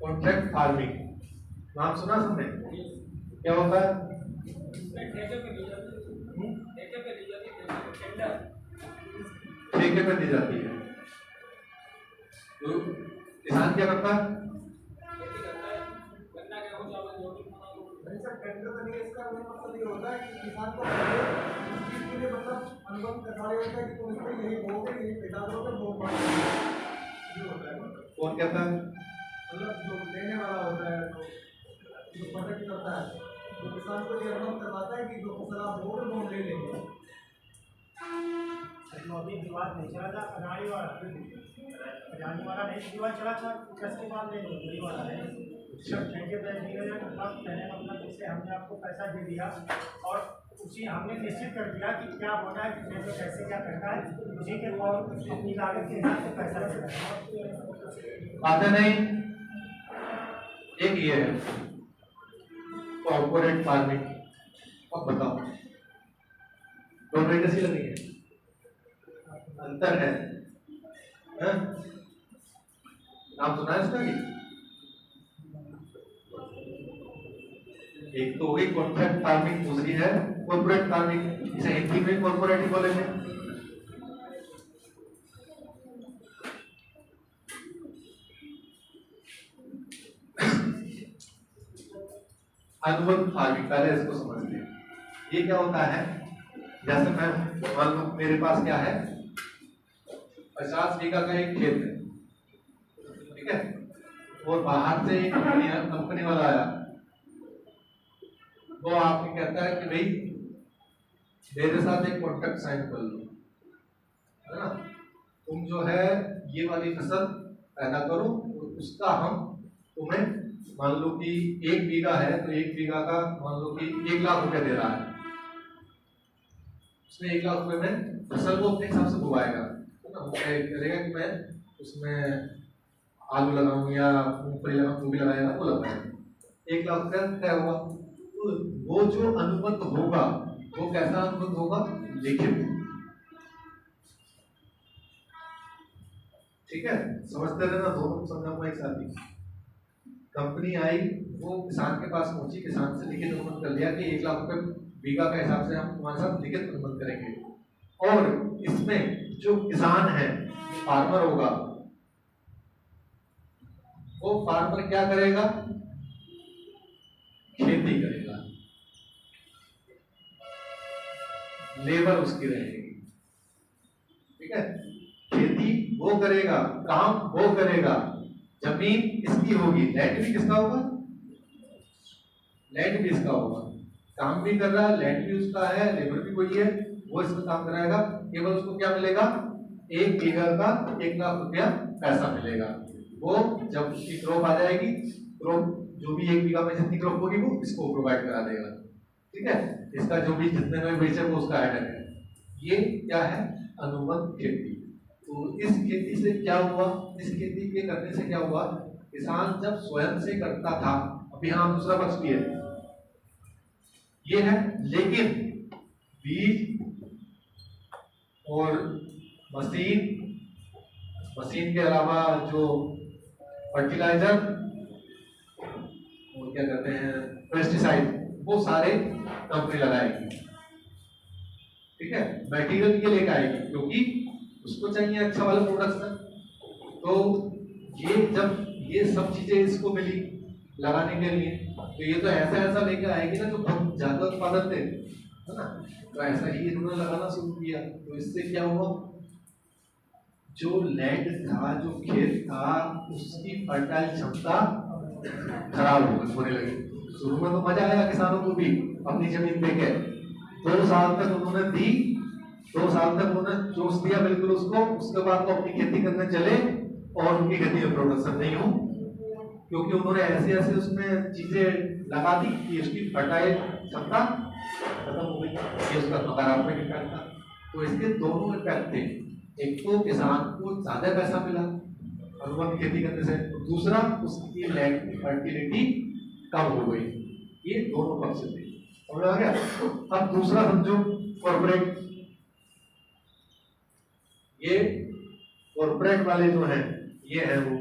Speaker 1: कॉन्ट्रैक्ट फार्मिंग नाम सुना सबने? क्या होता है? ठेके पे दी जाती है। तो किसान क्या करता है?
Speaker 3: टेंडर करने इसका मतलब ये होता है कि किसान को इस चीज के लिए मतलब अनुबंध करवाया होता है कि तुम इसमें यही बोओगे, यही पैदा करोगे, वो ये होता है।
Speaker 1: कौन कहता है?
Speaker 3: मतलब जो लेने वाला होता है, जो प्रोडक्ट करता है, तो किसान को ये अनुबंध करवाता है कि जो फसल आप बोओगे वो हम ले लेंगे।
Speaker 4: अभी विवाद नहीं चला था, अडानी वाला नहीं विवाद चला था, उसके बाद नहीं वाला नहीं सब ठेके पे दिए गए। कहने का मतलब जैसे हमने आपको पैसा दे दिया और उसी हमने निश्चित कर दिया कि क्या होना है, कितने में कैसे क्या करना है, उसी के और अपनी लागत के हिसाब से पैसा देना है।
Speaker 1: बातें नहीं। एक ये है कॉर्पोरेट फार्मिंग। अब बताओ दोनों कैसी लगी है? अंतर है, हैं? नाम सुना है इसका? एक तो वही कॉन्ट्रैक्ट फार्मिंग, दूसरी है कॉर्पोरेट फार्मिंग। इसे हिंदी में कॉर्पोरेट ही बोलेंगे। अनुबंध फार्मिंग, पहले इसको समझते हैं। ये क्या होता है? जैसे मैं मान लो मेरे पास क्या है, 50 बीघा का एक खेत है, ठीक है, और बाहर से एक कंपनी वाला आया, वो आपको कहता है कि भाई मेरे साथ एक कॉन्ट्रैक्ट साइन कर लो, है ना, तुम जो है ये वाली फसल पैदा करो, और उसका हम तुम्हें मान लो कि 1 बीघा है तो 1 बीघा का मान लो कि 1 लाख रुपए दे रहा है। उसने 1 लाख रुपए में फसल को अपने हिसाब से बुवाएगा, है ना, वो करेगा कि मैं उसमें आलू लगाऊं या मूंगफली लगाऊं, जो भी लगाएगा वो लगाएगा। 1 लाख रुपया तय हुआ। तो वो जो अनुबंध होगा वो कैसा अनुबंध होगा? लिखित। ठीक है, समझते रहना, दोनों को समझाऊंगा एक साथ ही। कंपनी आई, वो किसान के पास पहुंची, किसान से लिखित अनुबंध कर लिया कि 1 लाख रुपए बीघा का हिसाब से हम तुम्हारे साथ लिखित अनुबंध करेंगे। और इसमें जो किसान है, फार्मर होगा, वो फार्मर क्या करेगा? खेती करेगा, लेबर उसकी रहेगी, ठीक है, खेती वो करेगा, काम वो करेगा, जमीन इसकी होगी, लैंड भी किसका होगा? लैंड भी इसका होगा, काम भी कर रहा है, लैंड भी उसका है, लेबर भी वही है, वो इसमें काम कराएगा। केवल उसको क्या मिलेगा? 1 बीघा का 1 लाख रुपया पैसा मिलेगा। वो जब उसकी क्रॉप आ जाएगी, क्रॉप जो भी 1 बीघा में जितनी क्रॉप होगी वो इसको प्रोवाइड करा देगा, ठीक है, इसका जो भी जितने में बेचे वो उसका हेडर है। ये क्या है? अनुबंध खेती। तो इस खेती से क्या हुआ? इस खेती के करने से क्या हुआ? किसान जब स्वयं से करता था, अभी यहाँ दूसरा पक्ष भी है, ये है, लेकिन बीज और मशीन के अलावा जो फर्टिलाइजर और क्या कहते हैं पेस्टिसाइड, वो सारे कंपनी लगाएगी, ठीक है, मटेरियल ये लेकर आएगी क्योंकि उसको चाहिए अच्छा वाला प्रोडक्शन। तो ये जब ये सब चीजें इसको मिली लगाने के लिए, तो ये तो ऐसा लेकर आएगी ना जो बहुत ज्यादा उत्पादन दे, है ना। तो ऐसा ही इन्होंने लगाना शुरू किया। तो इससे क्या हुआ? जो लैंड था, जो खेत था, उसकी फर्टाइल क्षमता खराब होने लगी। शुरू में तो मजा आया किसानों को भी अपनी जमीन देके, 2 साल तक उन्होंने दी, 2 साल तक उन्होंने जोश दिया बिल्कुल उसको। उसके बाद वो अपनी खेती करने चले और उनकी खेती में प्रोडक्शन नहीं हो, क्योंकि उन्होंने ऐसे उसमें चीजें लगा दी कि उसकी फर्टाइल क्षमता खत्म हो गई। ये उसका नकारात्मक इफेक्ट था। तो इसके दोनों इफेक्ट थे, एक तो किसान को ज्यादा पैसा मिला अनुबंध खेती करने से, दूसरा उसकी लैंड की फर्टिलिटी कम हो गई। ये दोनों पक्ष थे, समझ आ गया। अब दूसरा समझो कॉर्पोरेट। ये कॉर्पोरेट वाले जो हैं ये है वो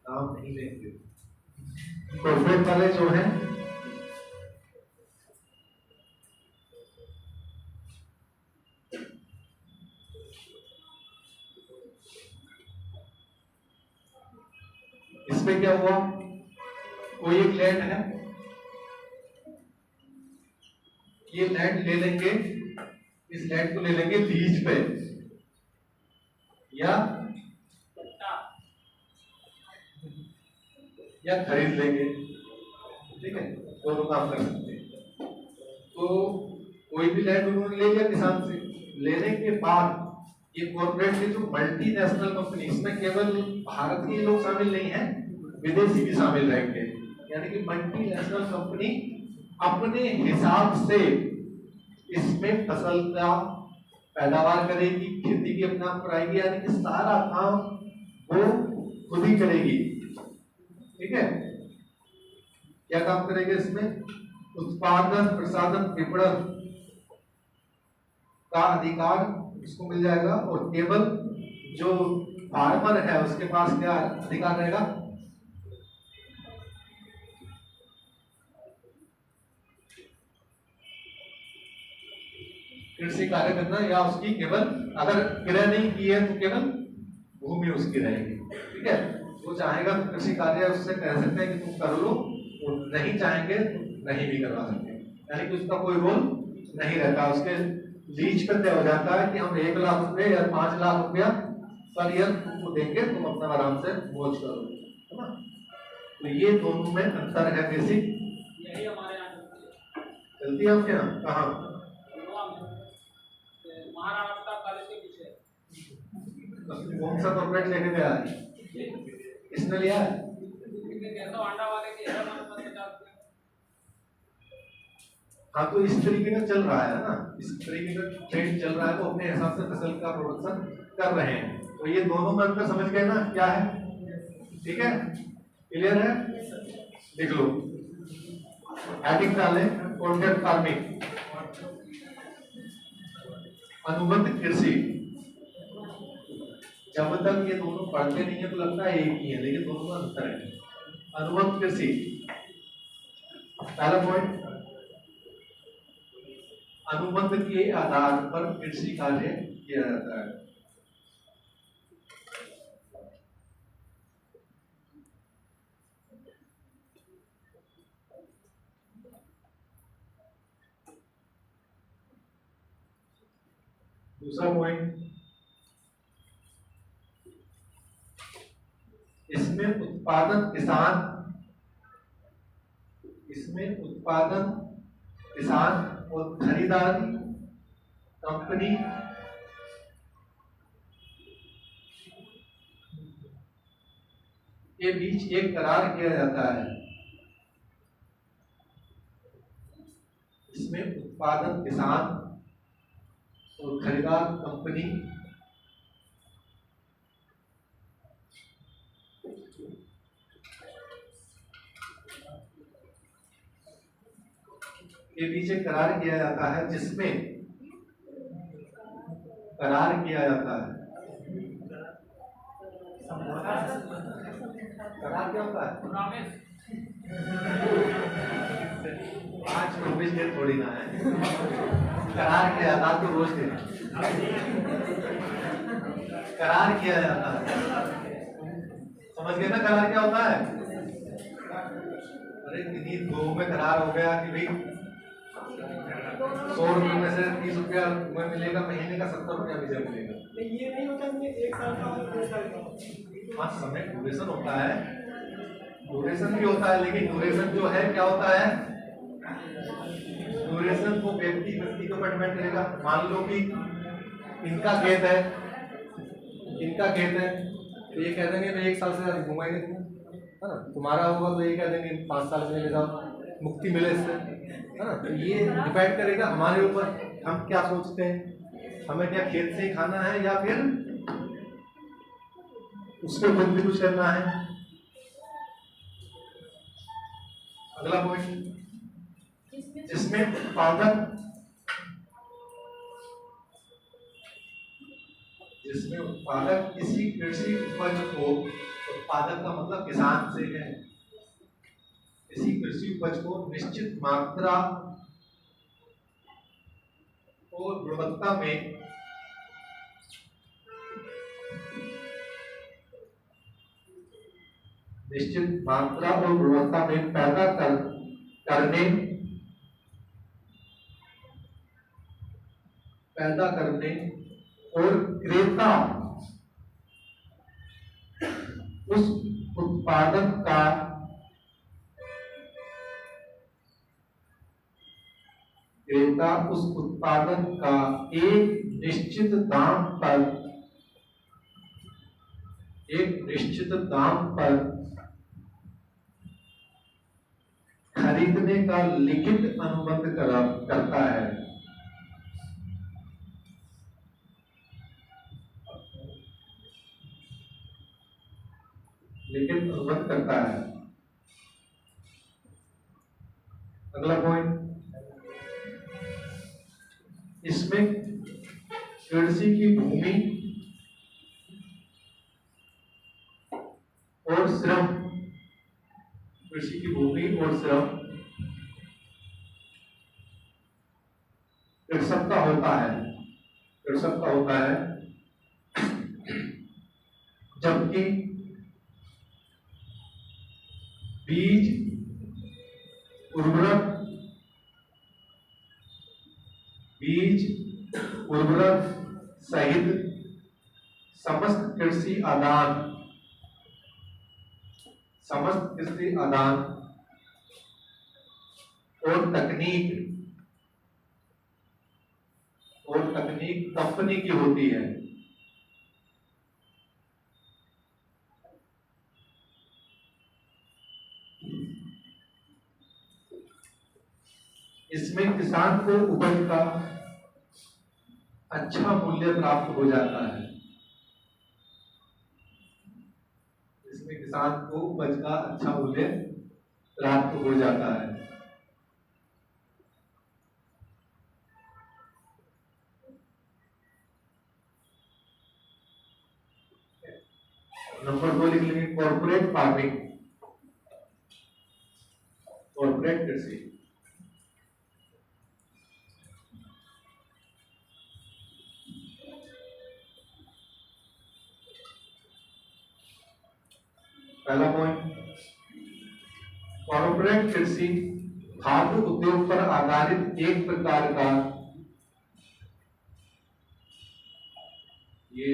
Speaker 1: काम नहीं लेंगे। कॉर्पोरेट वाले जो हैं इसमें क्या हुआ, कोई एक लैंड है, ये लैंड ले लेंगे, इस लैंड को ले लेंगे लीज पे या खरीद लेंगे, ठीक है, दोनों काम कर सकते हैं। तो कोई भी लैंड उन्होंने ले लिया किसान से, लेने के बाद ये कॉर्पोरेट की जो मल्टीनेशनल कंपनी, इसमें केवल भारत के लोग शामिल नहीं है, विदेशी भी शामिल रहेंगे, यानी कि मल्टीनेशनल कंपनी अपने हिसाब से इसमें फसल का पैदावार करेगी, खेती की अपना कराएगी, यानी कि सारा काम वो खुद ही करेगी, ठीक है। क्या काम करेंगे इसमें, उत्पादन, प्रसादन, विपणन का अधिकार उसको मिल जाएगा, और केवल जो फार्मर है उसके पास क्या अधिकार रहेगा, कृषि कार्य करना, या उसकी केवल अगर क्रय नहीं की है तो केवल भूमि उसकी रहेगी, ठीक है। वो चाहेगा तो कृषि कार्य उससे कह सकते हैं कि तुम कर लो, वो नहीं चाहेंगे तो नहीं भी करवा सकते, यानी कि उसका कोई रोल नहीं रहता, उसके लीज पे तय हो जाता है कि हम 1 लाख रुपए या 5 लाख रुपया पर ईयर तुमको देंगे, तुम अपना आराम से मौज करो, है ना। तो ये दोनों में अंतर है बेसिक।
Speaker 2: यही हमारे यहाँ
Speaker 1: चलती है आपके यहाँ कहाँ,
Speaker 2: महाराष्ट्र कॉलेज के पीछे।
Speaker 1: कौन सा कॉर्पोरेट लेके गया है, किसने लिया है,
Speaker 2: अंडा वाले की
Speaker 1: हाँ। तो इस तरीके का चल रहा है ना, इस तरीके का ट्रेंड चल रहा है, वो अपने हिसाब से फसल का प्रोडक्शन कर रहे हैं। तो ये दोनों में अंतर समझ गए ना क्या है, ठीक है, क्लियर है, देख लो। हेडिंग डालें, कॉन्ट्रैक्ट फार्मिंग, अनुबंध कृषि। जब तक ये दोनों पढ़ते नहीं है तो लगता है एक ही है, लेकिन दोनों में अंतर है। अनुबंध कृषि, पहला पॉइंट, अनुबंध के आधार पर कृषि कार्य किया जाता है। दूसरा पॉइंट, इसमें उत्पादन किसान और खरीदारी कंपनी के बीच एक करार किया जाता है। इसमें उत्पादन किसान और खरीदार कंपनी के बीच एक करार किया जाता है, जिसमें करार किया जाता है। करार क्या होता है, आज नॉनवेज डे थोड़ी ना है, करार किया जाता है तो रोज देना, करार किया जाता है, समझ गए ना करार क्या होता है। अरे किन्हीं दो में करार हो गया कि भाई 100 रुपये में से 30 रुपया तुम्हें मिलेगा, महीने का 70 रुपया मुझे मिलेगा।
Speaker 3: ये नहीं होता इसमें 1 साल का और 2 साल का।
Speaker 1: हाँ, समय ड्यूरेशन होता है, ड्यूरेशन भी होता है, लेकिन ड्यूरेशन जो है क्या होता है, ड्यूरेशन को व्यक्ति के ऊपर डिपेंड करेगा। मान लो कि इनका खेत है, तो ये कह देंगे मैं 1 साल से ज्यादा घूमेंगे, है ना, तुम्हारा होगा तो ये कह देंगे 5 साल से ले जाओ, मुक्ति मिले इससे, है ना। तो ये डिपेंड करेगा हमारे ऊपर, हम क्या सोचते हैं, हमें क्या खेत से ही खाना है या फिर उसको खुद भी कुछ करना है? अगला पॉइंट, जिसमें उत्पादक किसी कृषि उपज को, उत्पादक का मतलब किसान से है, किसी कृषि उपज को निश्चित मात्रा और गुणवत्ता में पैदा करने और क्रेता उस उत्पादन का एक निश्चित दाम पर खरीदने का लिखित अनुबंध करता है। अगला पॉइंट, इसमें कृषि की भूमि और श्रम कृषक का होता है, जबकि बीज, उर्वरक सहित समस्त कृषि आदान और तकनीक कंपनी की होती है। इसमें किसान को उपज का अच्छा मूल्य प्राप्त हो जाता है। नंबर 2 लिख लेंगे, कॉर्पोरेट फार्मिंग, कॉर्पोरेट कृषि। पहला पॉइंट, कॉर्पोरेट कृषि खाद्य उद्योग पर आधारित एक प्रकार का, ये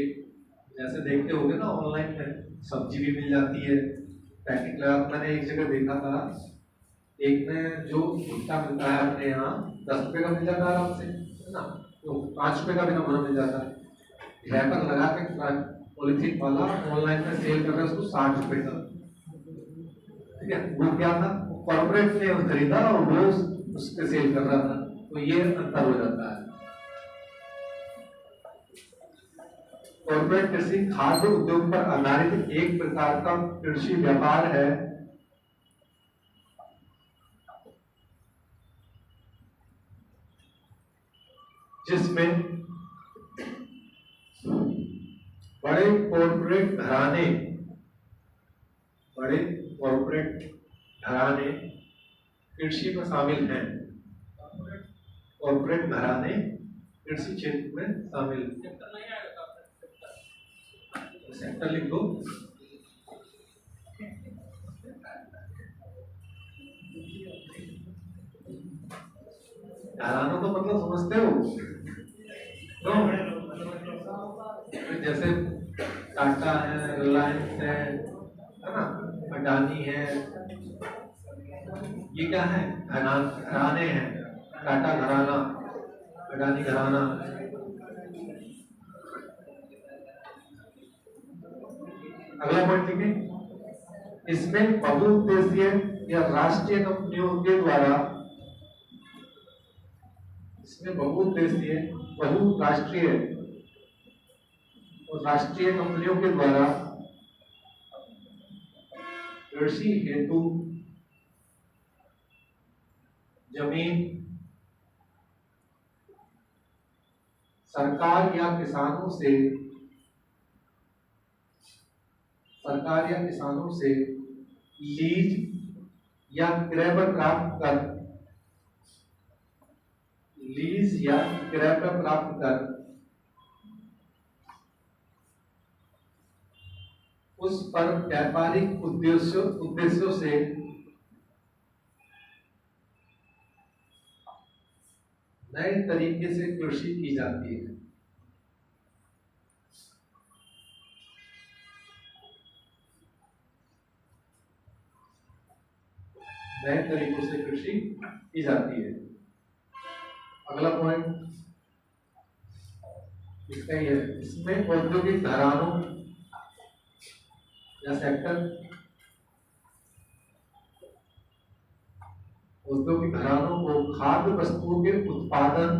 Speaker 1: जैसे देखते होंगे ना ऑनलाइन में सब्जी भी मिल जाती है पैकेट लगा। मैंने एक जगह देखा था, एक में जो भुट्टा मिलता है अपने यहाँ 10 रुपए का मिल जाता है आराम से, है ना, तो 5 रुपए का भी ना मिल जाता है। रैपर लगा के पॉलिथीन वाला ऑनलाइन में सेल कर रहा है उसको 60 रुपए का। ठीक है, वो क्या था, कॉर्पोरेट ने खरीदा और वो उसके सेल कर रहा था, तो ये अंतर हो जाता है। कॉर्पोरेट कृषि खाद्य उद्योग पर आधारित एक प्रकार का कृषि व्यापार है, जिसमें बड़े कॉर्पोरेट घराने कृषि में शामिल हैं। कॉर्पोरेट घराने कृषि क्षेत्र में शामिल। सेक्टर लिख दो। घरानों का मतलब समझते हो? तो जैसे टाटा है, रिलायंस है ना, अडानी है, ये क्या है, घराने हैं। टाटा घराना, अडानी घराना। अगला पॉइंट देखिए, इसमें बहुउद्देशीय या राष्ट्रीय कंपनियों के द्वारा इसमें बहुउद्देशीय, बहुराष्ट्रीय और राष्ट्रीय कंपनियों के द्वारा कृषि हेतु जमीन सरकार या किसानों से लीज या क्रय पर प्राप्त कर उस पर व्यापारिक उद्देश्यों से नए तरीके से कृषि की जाती है। नए तरीकों से कृषि की जाती है। अगला पॉइंट इसका ही है, इसमें औद्योगिक घरानों या सेक्टर, औद्योगिक घरानों को खाद्य वस्तुओं के उत्पादन,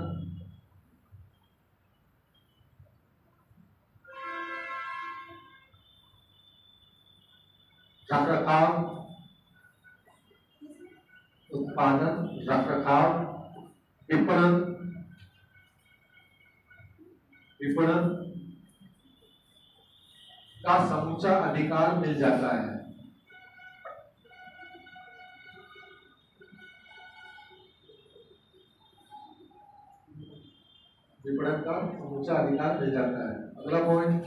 Speaker 1: रखरखाव, विपणन का समूचा अधिकार मिल जाता है। विपणन का समूचा अधिकार मिल जाता है। अगला पॉइंट,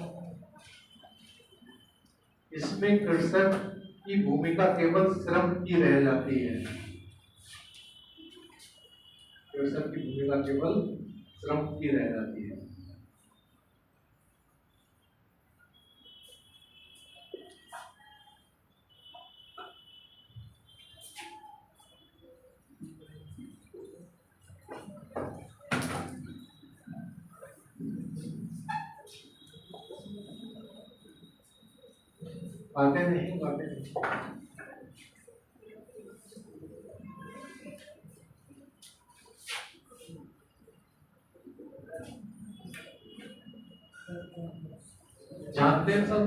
Speaker 1: इसमें कृषक की भूमिका केवल श्रम की रह जाती है। कृषक की भूमिका केवल श्रम की रह जाती है। बातें नहीं। जानते हैं सब?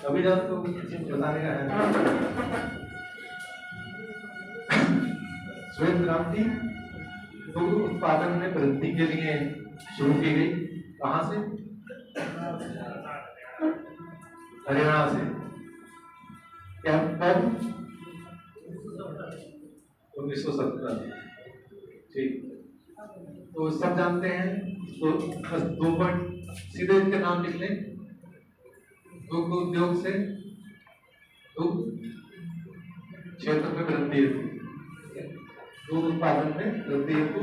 Speaker 1: अभी जानते हो बताने का है। श्वेत क्रांति दुग्ध उत्पादन में वृद्धि के लिए शुरू की गई। कहां से? हरियाणा से। क्या कब? 1970। ठीक, तो सब जानते हैं। तो बस 2 पॉइंट सीधे इनके नाम लिख लें। दुग्ध उद्योग से दुग्ध क्षेत्र में वृद्धि हेतु, दूध उत्पादन में वृद्धि हेतु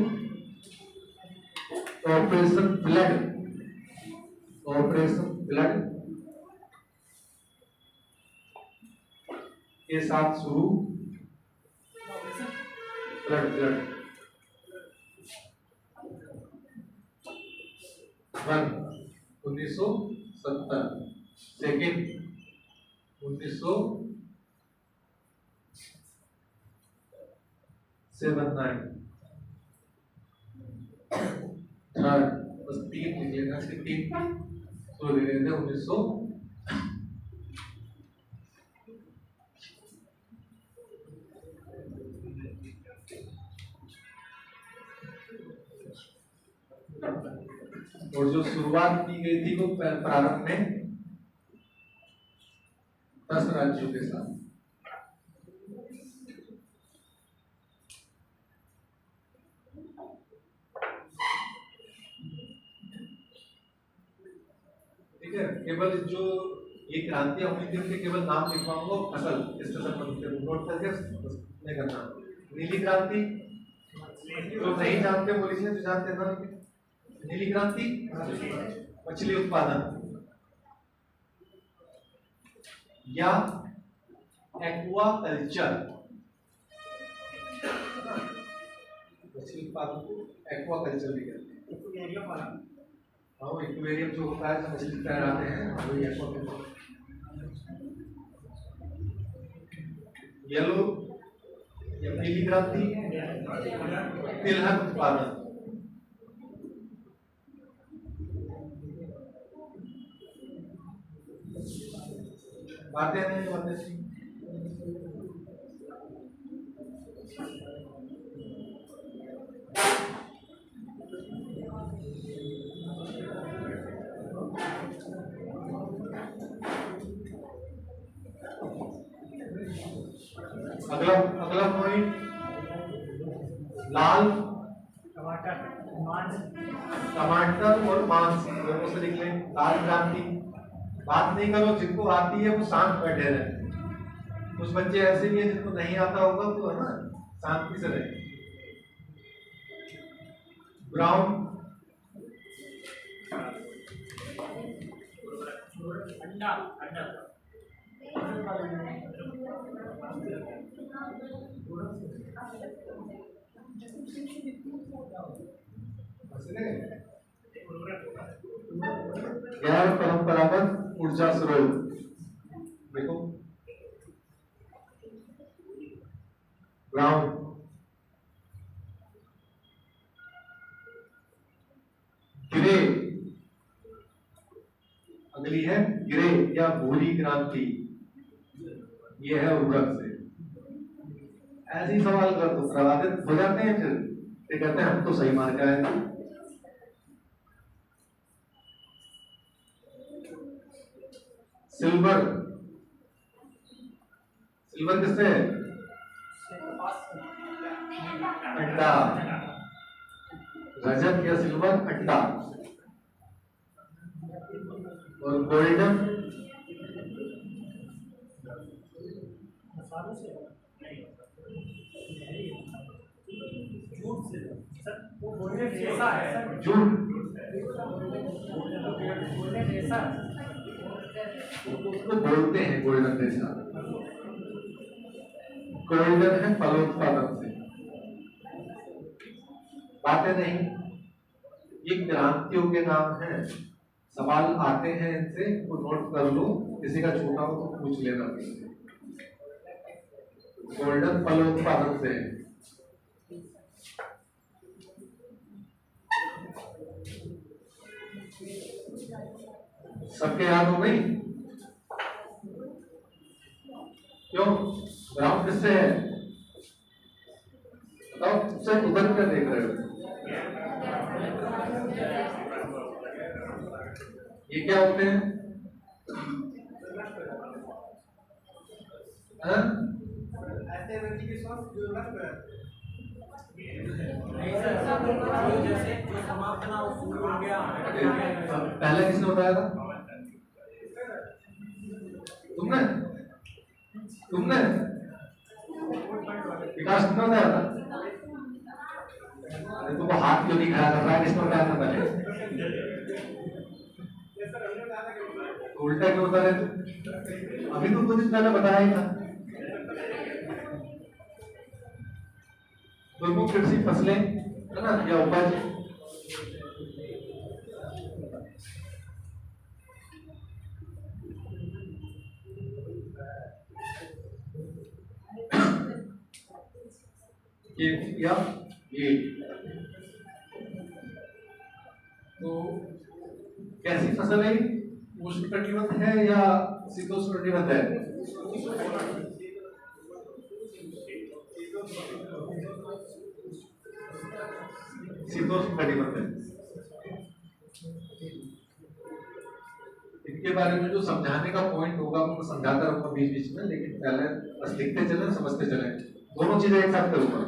Speaker 1: ऑपरेशन फ्लड के साथ शुरू। फ्लड 1970, सेकेंड 1979, थर्ड बस 3 लिखिएगा, 3 तो ले लेते 1900। और जो शुरुआत की गई थी वो प्रारंभ में 10 राज्यों के साथ। ठीक है, केवल जो ये क्रांतियां हुई थी उनके केवल नाम लिखवाऊंगा, फसल इससे संबंधित नोट करके नहीं करना। नीली क्रांति जो नहीं जानते वो लिखने, जो जानते ना। नीली क्रांति मछली उत्पादन या एक्वा कल्चर, मछली उत्पादन को एक्वा कल्चर भी कहते हैं। एक्वेरियम जो होता है, मछली तैराते हैं, वही एक्वा कल्चर। येलो या नीली क्रांति तिलहन उत्पादन। बातें नहीं बातें सी। अगला पॉइंट, लाल टमाटर और मांस दोनों से लिख लें। लाल क्रांति, बात नहीं करो, जिनको आती है वो शांत बैठे रहे। कुछ बच्चे ऐसे भी हैं जिनको नहीं आता होगा तो है ना, शांति से रहे। ब्राउन,
Speaker 2: अंडा अंडा
Speaker 1: गैर परंपरागत ऊर्जा स्रोत। देखो ब्राउन, ग्रे, अगली है ग्रे या भूरी क्रांति, ये है उर्वरक से। ऐसे ही सवाल कर दो, प्रभावित हो जाते हैं, फिर कहते हैं हम तो सही मार्क आए। सिल्वर, सिल्वर किससे है? अंडा, रजत या सिल्वर अंडा। और गोल्डन, जूट, उसको बोलते हैं गोल्डन रेशा। गोल्डन है फलोत्पादन से। बातें नहीं, ये क्रांतियों के नाम हैं। सवाल आते हैं इनसे, तो नोट कर लो, किसी का छोटा हो तो पूछ लेना। गोल्डन फलोत्पादन से। सबके याद हो गई? क्यों? ब्राउन किससे है? बताओ, उससे उधर क्या देख रहे हो? ये क्या होते हैं?
Speaker 3: ऐसे व्यक्ति के स्वास्थ्य जो
Speaker 2: जैसे जो समाप्त ना वो शुरू हो गया।
Speaker 1: पहले किसने बताया था? तुमने विकास कितना बताया था? अरे तुमको हाथ क्यों नहीं खड़ा कर रहा है? किसने बताया था पहले? उल्टा क्यों बता रहे थे? अभी तो कुछ दिन पहले बताया ही था। प्रमुख कृषि फसलें है ना, या उपज। या ये तो कैसी फसल है? उष्णकटिबंध है या शीतोष्णकटिबंध है? शीतोष्णकटिबंध है। इनके बारे में जो समझाने का पॉइंट होगा वो समझाता रहूंगा बीच बीच में, लेकिन पहले बस लिखते चले, समझते चले। दोनों चीजें एक साथ करूंगा।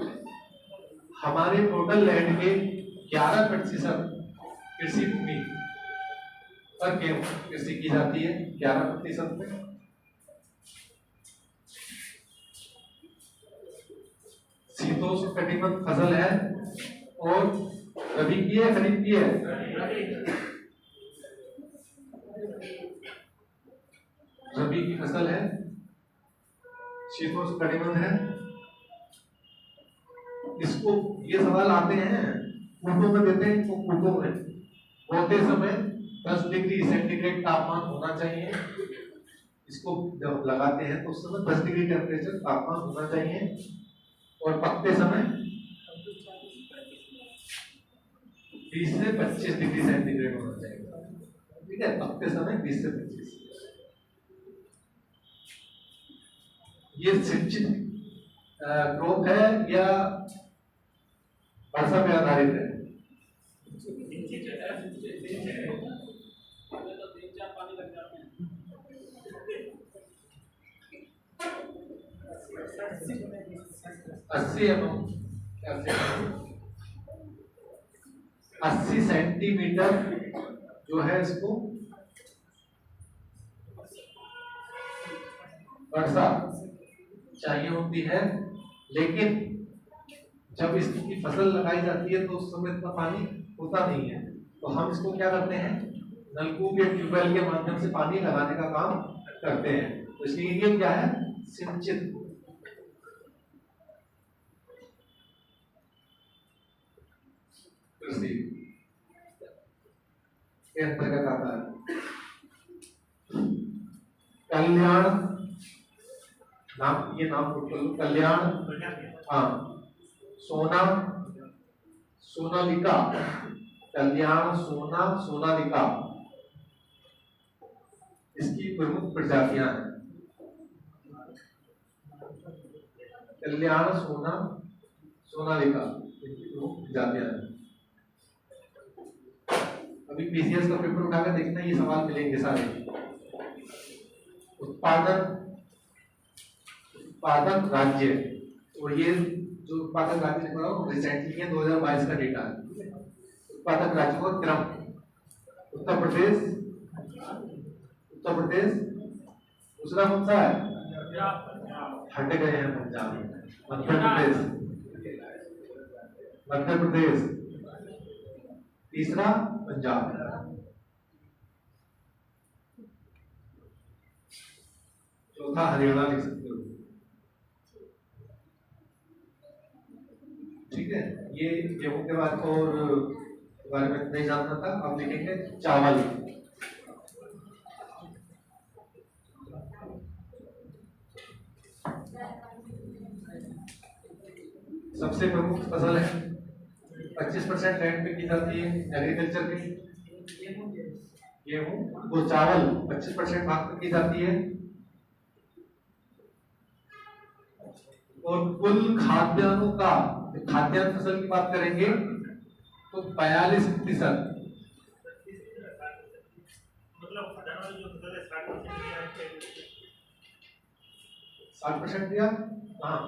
Speaker 1: हमारे टोटल लैंड के 11% कृषि भूमि पर कृषि की जाती है, 11% में। शीतोष्णकटिबंध फसल है और रबी की है, खरीफ की है? रबी की फसल है, शीतोष्णकटिबंध है। इसको ये सवाल आते हैं, कूटों में देते हैं, कूटों में बोते समय 10 डिग्री सेंटीग्रेड तापमान होना चाहिए। इसको जब लगाते हैं तो उस समय 10 डिग्री टेम्परेचर तापमान होना चाहिए, और पकते समय 20 से 25 डिग्री सेंटीग्रेड होना चाहिए, ठीक है। पकते समय 20 से 25। ये सिंचित क्रॉप है या वर्षा पे आधारित है? अस्सी 80 सेंटीमीटर जो है इसको वर्षा चाहिए होती है, लेकिन जब इसकी फसल लगाई जाती है तो उस समय इतना पानी होता नहीं है, तो हम इसको क्या करते हैं, नलकूप या ट्यूबवेल के माध्यम से पानी लगाने का काम करते हैं। तो इसलिए ये क्या है, सिंचित कृषि के अंतर्गत आता है। कल्याण नाम, ये नाम नोट कर लो, कल्याण, हाँ, सोनालिका, कल्याण सोनालिका इसकी प्रमुख प्रजातियां हैं। कल्याण सोनालिका इसकी प्रमुख प्रजातियां हैं। अभी पीसीएस का पेपर उठाकर देखना, ये सवाल मिलेंगे सारे। उत्पादक राज्य, और ये जो उत्पादक राज्य लिख रहा हूँ रिसेंटली है, 2022 का डेटा है। उत्पादक राज्य का क्रम, उत्तर प्रदेश, दूसरा कौन सा है, हट गए हैं पंजाब, मध्य प्रदेश, तीसरा पंजाब, चौथा हरियाणा लिख सकते हो, ठीक है। ये गेहूं के बाद और बारे में नहीं जानना था। अब लिखेंगे चावल, सबसे प्रमुख फसल है, 25% लैंड पे की जाती है एग्रीकल्चर की, गेहूं, वो चावल 25% भाग पे की जाती है, और कुल खाद्यान्नों का, खाद्यान्न फसल की बात करेंगे तो 42%, मतलब 60% दिया, हाँ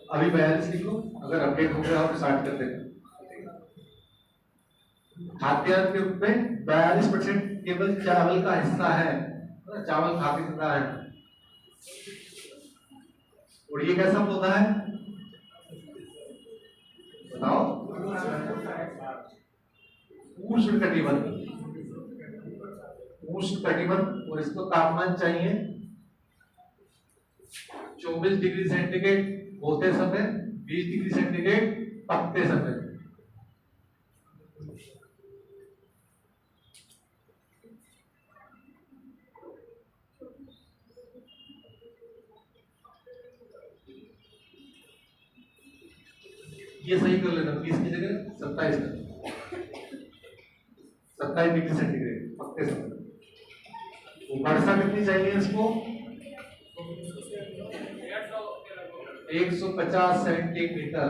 Speaker 1: अभी 42 लिख लो, अगर अपडेट हो गया तो 60 कर देना। खाद्यान्न के रूप में 42% केवल चावल का हिस्सा है, चावल खा के जिंदा है। और ये कैसा पौधा है बताओ, उष्ण कटिबंध, और इसको तापमान चाहिए 24 डिग्री सेंटीग्रेड बोते समय, 20 डिग्री सेंटीग्रेड पकते समय। ये सही कर लेना, 20 की जगह 27 कर, 27 डिग्री सेंटीग्रेड पकते समय। वर्षा कितनी चाहिए इसको, 150 सेंटीमीटर।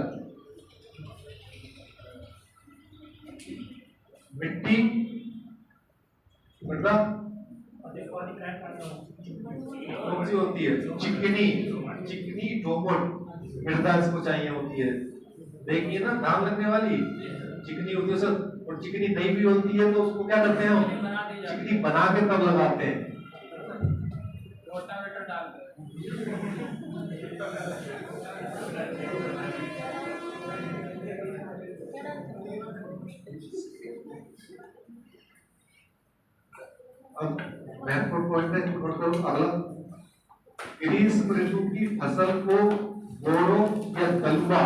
Speaker 1: मिट्टी मतलब कौन सी होती है, चिकनी दोमट मृदा इसको चाहिए होती है। देखिए ना, धान लगने वाली चिकनी होती है सर, और चिकनी नहीं भी होती है तो उसको क्या करते हैं, चिकनी बना के तब लगाते हैं। अब महत्वपूर्ण पॉइंट है, नोट करो अगला, ग्रीष्म ऋतु की फसल को बोरो या दलुआ,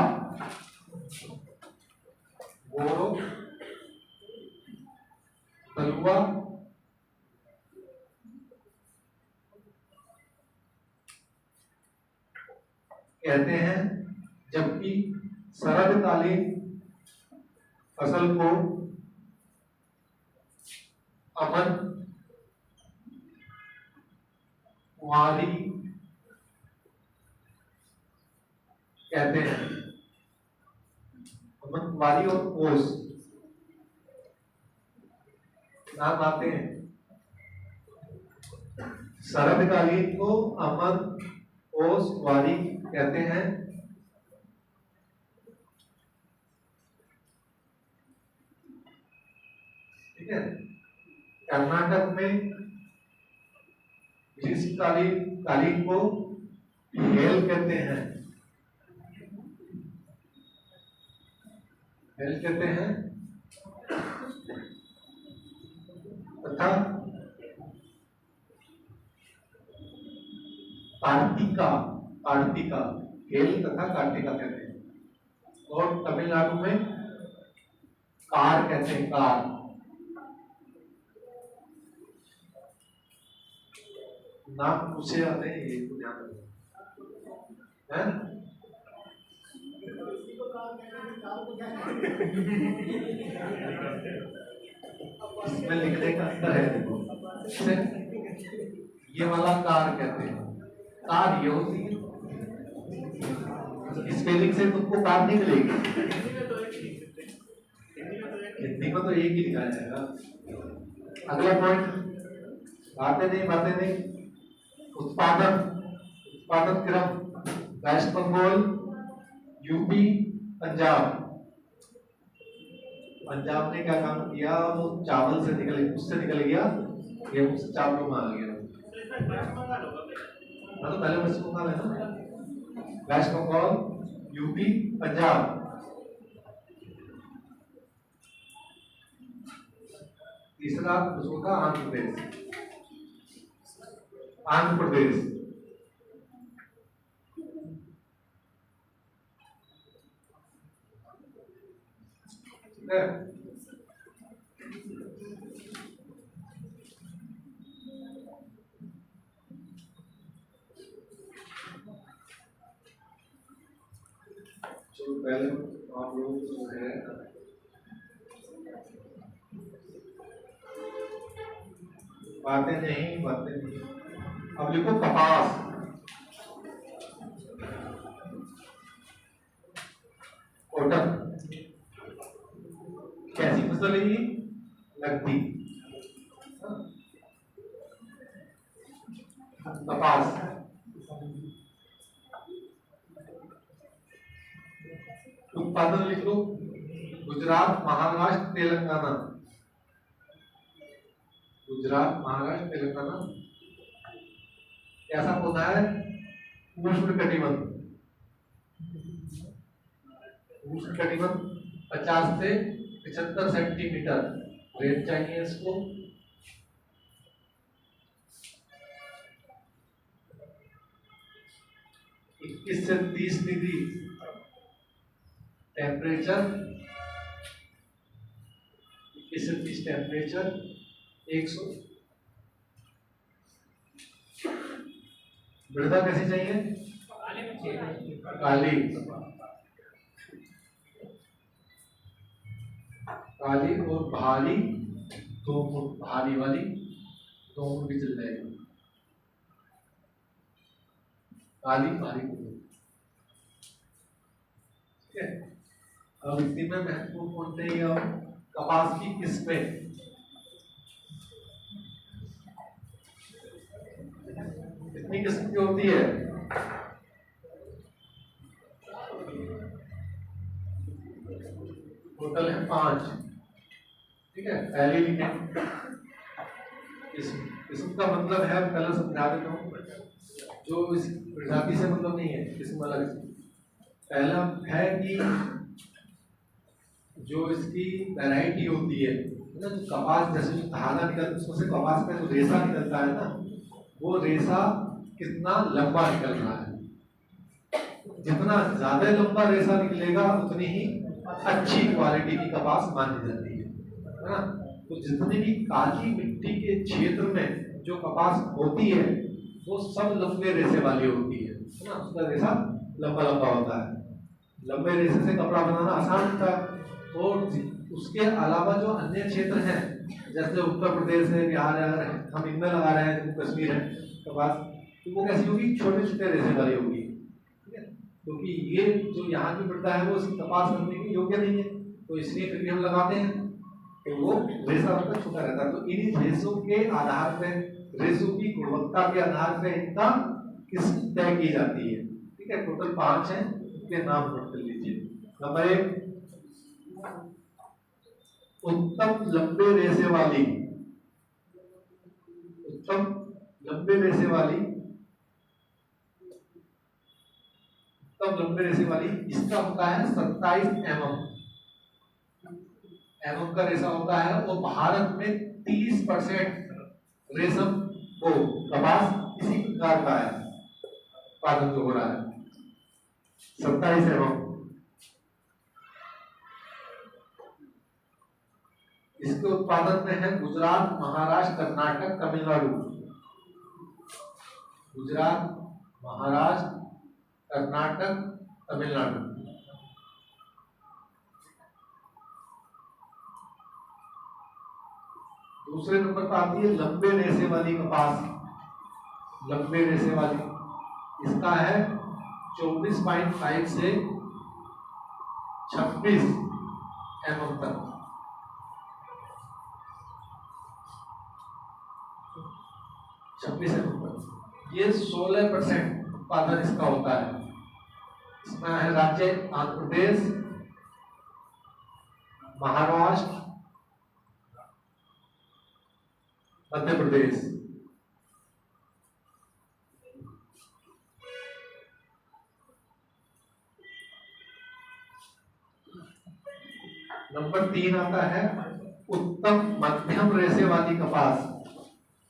Speaker 1: कहते हैं, जबकि शरदकालीन फसल को अमन वारी कहते हैं। अमन वारी और ओस नाम आते हैं। शरदकालीन को अमन ओस वारी कहते हैं। ठीक है। कर्नाटक में ग्रीष्मकालीन को हेल कहते हैं। हेल कहते हैं तथा कार्तिका हेल तथा कार्तिका कहते हैं। और तमिलनाडु में कार कहते हैं। कार नाम पूछे आते हैं, ये तो ध्यान रखना है। इसमें लिखने का अंतर है। ये वाला कार कहते हैं। कार ये होती है, स्पेलिंग से तुमको कार नहीं मिलेगी। हिंदी में तो एक ही लिखा जाएगा। अगला पॉइंट, बातें नहीं। उत्पादन क्रम, वेस्ट बंगाल, यूपी, पंजाब ने क्या काम किया? वो चावल से उससे निकल गया, गेहूं से चावलों में आ गया। तो पहले वेस्ट बंगाल है ना, वेस्ट बंगाल, यूपी, पंजाब। तीसरा उसका आंध्र प्रदेश। ठीक है। तो पहले आप लोग जो है बातें नहीं। अब लिखो कपास। कॉटन कैसी फसल है ये? नकदी। कपास। उत्पादन लिख लो, गुजरात, महाराष्ट्र, तेलंगाना। गुजरात, महाराष्ट्र, तेलंगाना। कैसा पौधा है? उष्णकटिबंध। 50 से 75 सेंटीमीटर रेंज चाहिए इसको। इक्कीस से 30 डिग्री टेम्परेचर, 21 से 30 टेम्परेचर। 100 मृदा कैसी चाहिए? काली और भारी, 2 फुट भारी वाली, 2 फुट भी चल जाएगी। काली भारी। ठीक है। अब इसी में महत्वपूर्ण पॉइंट है ये कपास की किस्में। कितनी किस्म की होती है? टोटल है 5। ठीक है। पहले लिखें किस्म का मतलब है, पहले समझा देता हूँ, जो इस प्रजाति से मतलब नहीं है, किस्म अलग से। पहला है कि जो इसकी वैरायटी होती है ना, जो कपास जैसे जो धागा निकलता है उसमें से कपास का जो रेशा निकलता है ना, वो रेशा कितना लंबा निकल रहा है। जितना ज्यादा लंबा रेशा निकलेगा उतनी ही अच्छी क्वालिटी की कपास मानी जाती है ना। तो जितनी भी काली मिट्टी के क्षेत्र में जो कपास होती है वो सब लंबे रेशे वाली होती है ना। उसका रेशा लंबा लंबा होता है। लंबे रेशे से कपड़ा बनाना आसान होता है। और उसके अलावा जो अन्य क्षेत्र हैं जैसे उत्तर प्रदेश है, बिहार है, अगर हम इनमें लगा रहे हैं, जम्मू कश्मीर है कपास, तो वो कैसी होगी, छोटे छोटे रेशे वाली होगी, ठीक है, क्योंकि ये जो यहाँ की मृदा है वो कपास करने के योग्य नहीं है, तो इसलिए फिर भी हम लगाते हैं, तो वो रेशा मतलब छोटा रहता है। तो इन रेशों के आधार पर, रेशों की गुणवत्ता के आधार पर इनका किस्म तय की जाती है, ठीक है। टोटल 5 हैं, उनके नाम नोट कर लीजिए। नंबर 1, उत्तम लंबे रेशे वाली, उत्तम लंबे रेशे वाली, उत्तम लंबे रेशे वाली, इसका होता है 27 mm का रेशा होता है, और भारत में 30% रेशम को कपास इसी प्रकार का है उत्पादन जो हो रहा है, 27 mm। इसके उत्पादन में है गुजरात, महाराष्ट्र, कर्नाटक, तमिलनाडु, गुजरात, महाराष्ट्र, कर्नाटक, तमिलनाडु। दूसरे नंबर पर आती है लंबे रेशे वाली कपास, लंबे रेशे वाली, इसका है 24.5 से 26 mm तक, 26 mm तक। ये 16% उत्पादन इसका होता है। इसमें है राज्य आंध्र प्रदेश, महाराष्ट्र, मध्य प्रदेश। नंबर 3 आता है उत्तम मध्यम रेशे वाली कपास,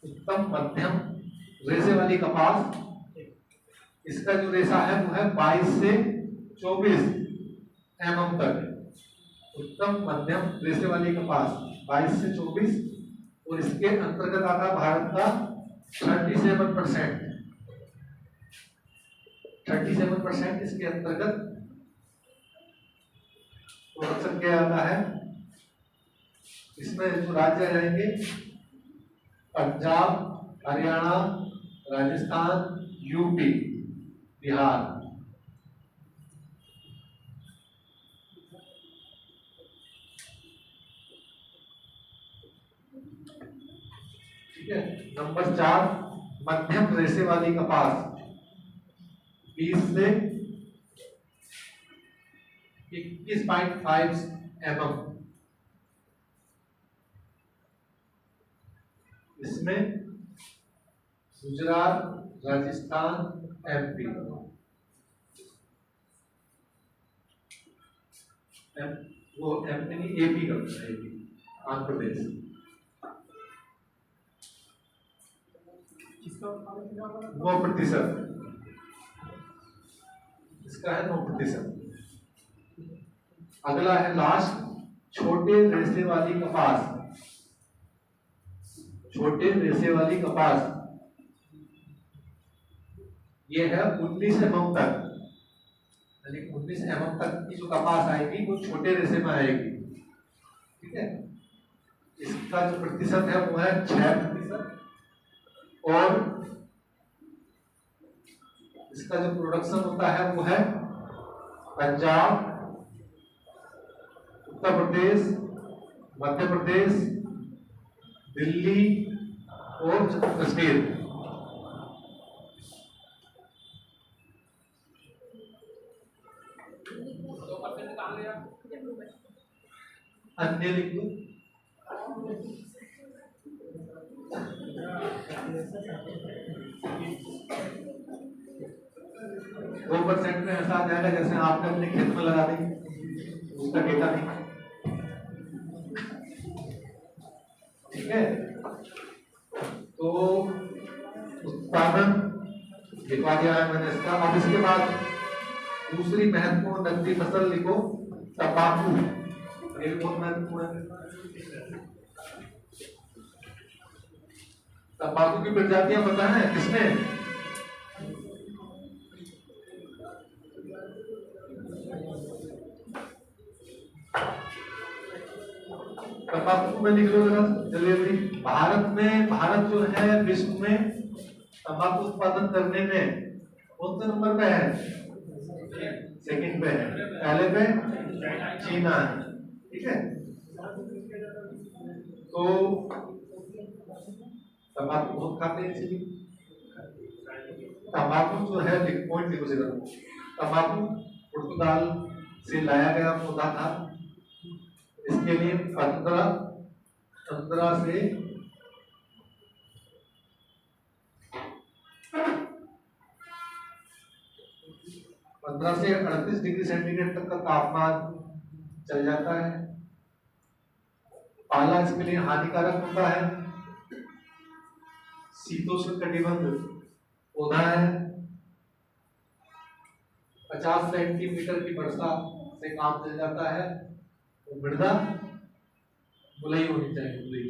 Speaker 1: उत्तम मध्यम रेशे वाली कपास, इसका जो रेशा है वो है 22 से 24 mm तक, उत्तम मध्यम रेशे वाली कपास 22 से 24, और इसके अंतर्गत आता भारत का 37% इसके अंतर्गत प्रोडक्शन क्या आता है। इसमें जो राज्य रहेंगे पंजाब, हरियाणा, राजस्थान, यूपी, बिहार। ठीक है। नंबर 4 मध्यम रेशे वाली कपास 20 से 21.5 mm। इसमें गुजरात, राजस्थान, एमपी, वो एमपी नहीं एपी करता है, आंध्र प्रदेश।
Speaker 4: इसका
Speaker 1: 9%, इसका है 9%। अगला है लास्ट छोटे रेशे वाली कपास, छोटे रेशे वाली कपास, ये है 19 mm तक, यानी 19 mm तक की जो कपास आएगी वो छोटे रेशे में आएगी। ठीक है। इसका जो प्रतिशत है वो है 6%, और इसका जो प्रोडक्शन होता है वो है पंजाब, उत्तर प्रदेश, मध्य प्रदेश, दिल्ली और जम्मू कश्मीर। अन्य लिख दो। दो % में ऐसा आ जाएगा जैसे आपने अपने खेत में लगा दी, उसका डेटा नहीं। ठीक है। तो उत्पादन लिखवा दिया है मैंने इसका। अब इसके बाद दूसरी महत्वपूर्ण नकदी फसल लिखो, तंबाकू। ये बहुत महत्वपूर्ण है। तंबाकू की प्रजातियां पता है किसने? तंबाकू में लिख लो जरा जल्दी जल्दी। भारत जो है विश्व में तंबाकू उत्पादन करने में कौन से नंबर पे है? सेकंड पे है। पहले पे चीना है, ठीक है। तो तंबाकू बहुत खाते हैं इसलिए। तंबाकू जो है पॉइंट लिखो जरा। तंबाकू पुर्तगाल से लाया गया पौधा था। इसके लिए 15 से 38 डिग्री सेंटीग्रेड तक का तापमान चल जाता है। पाला इसके लिए हानिकारक होता है। शीतोष्ण कटिबंध पौधा है। 50 सेंटीमीटर की वर्षा से काम चल जाता है। तो मृदा मुलई होनी चाहिए, मुलई।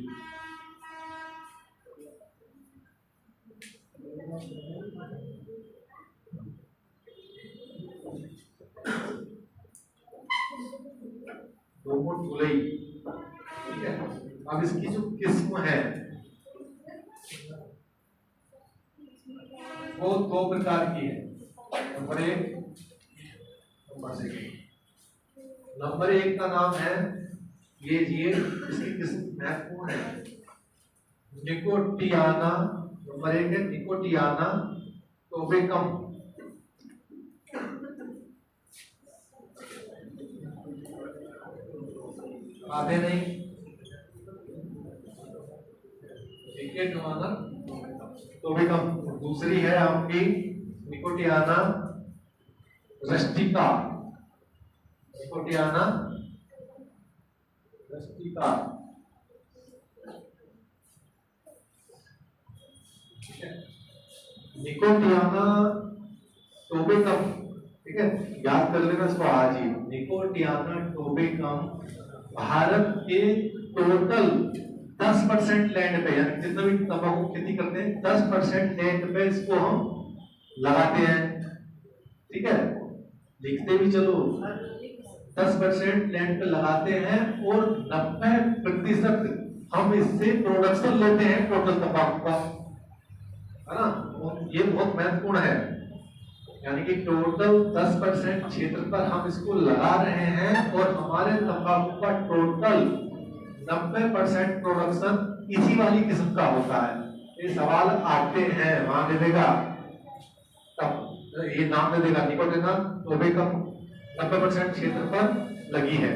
Speaker 1: दोमट मुलई, ठीक है। अब इसकी जो किस्म है वो 2 प्रकार की है। नंबर 1, नंबर 1 का नाम है ये इसकी किस्म महत्वपूर्ण है, निकोटियाना। नंबर 1 है निकोटियाना टोबेकम। आधे नहीं, निकोटियाना टोबेकम। दूसरी है आपकी निकोटियाना रस्टिका। निकोटियाना रस्टिका, ठीक है। निकोटियाना टोबेकम, ठीक है, याद कर लेना इसको आज ही। निकोटियाना टोबेकम भारत के टोटल 10% लैंड पे, यानी जितना भी तंबाकू खेती करते हैं 10% लैंड पे इसको हम लगाते हैं, ठीक है। लिखते भी चलो, 10% लैंड पे लगाते हैं और 90% हम इससे प्रोडक्शन लेते हैं टोटल तंबाकू का, है ना। ये बहुत महत्वपूर्ण है, यानी कि टोटल 10% क्षेत्र पर हम इसको लगा रहे हैं और हमारे तंबाकू का टोटल 90% प्रोडक्शन इसी वाली किस्म का होता है। ये सवाल आते हैं, वहां दे देगा, तब ये नाम दे देगा निकोटियाना टोबेकम 90% क्षेत्र पर लगी है।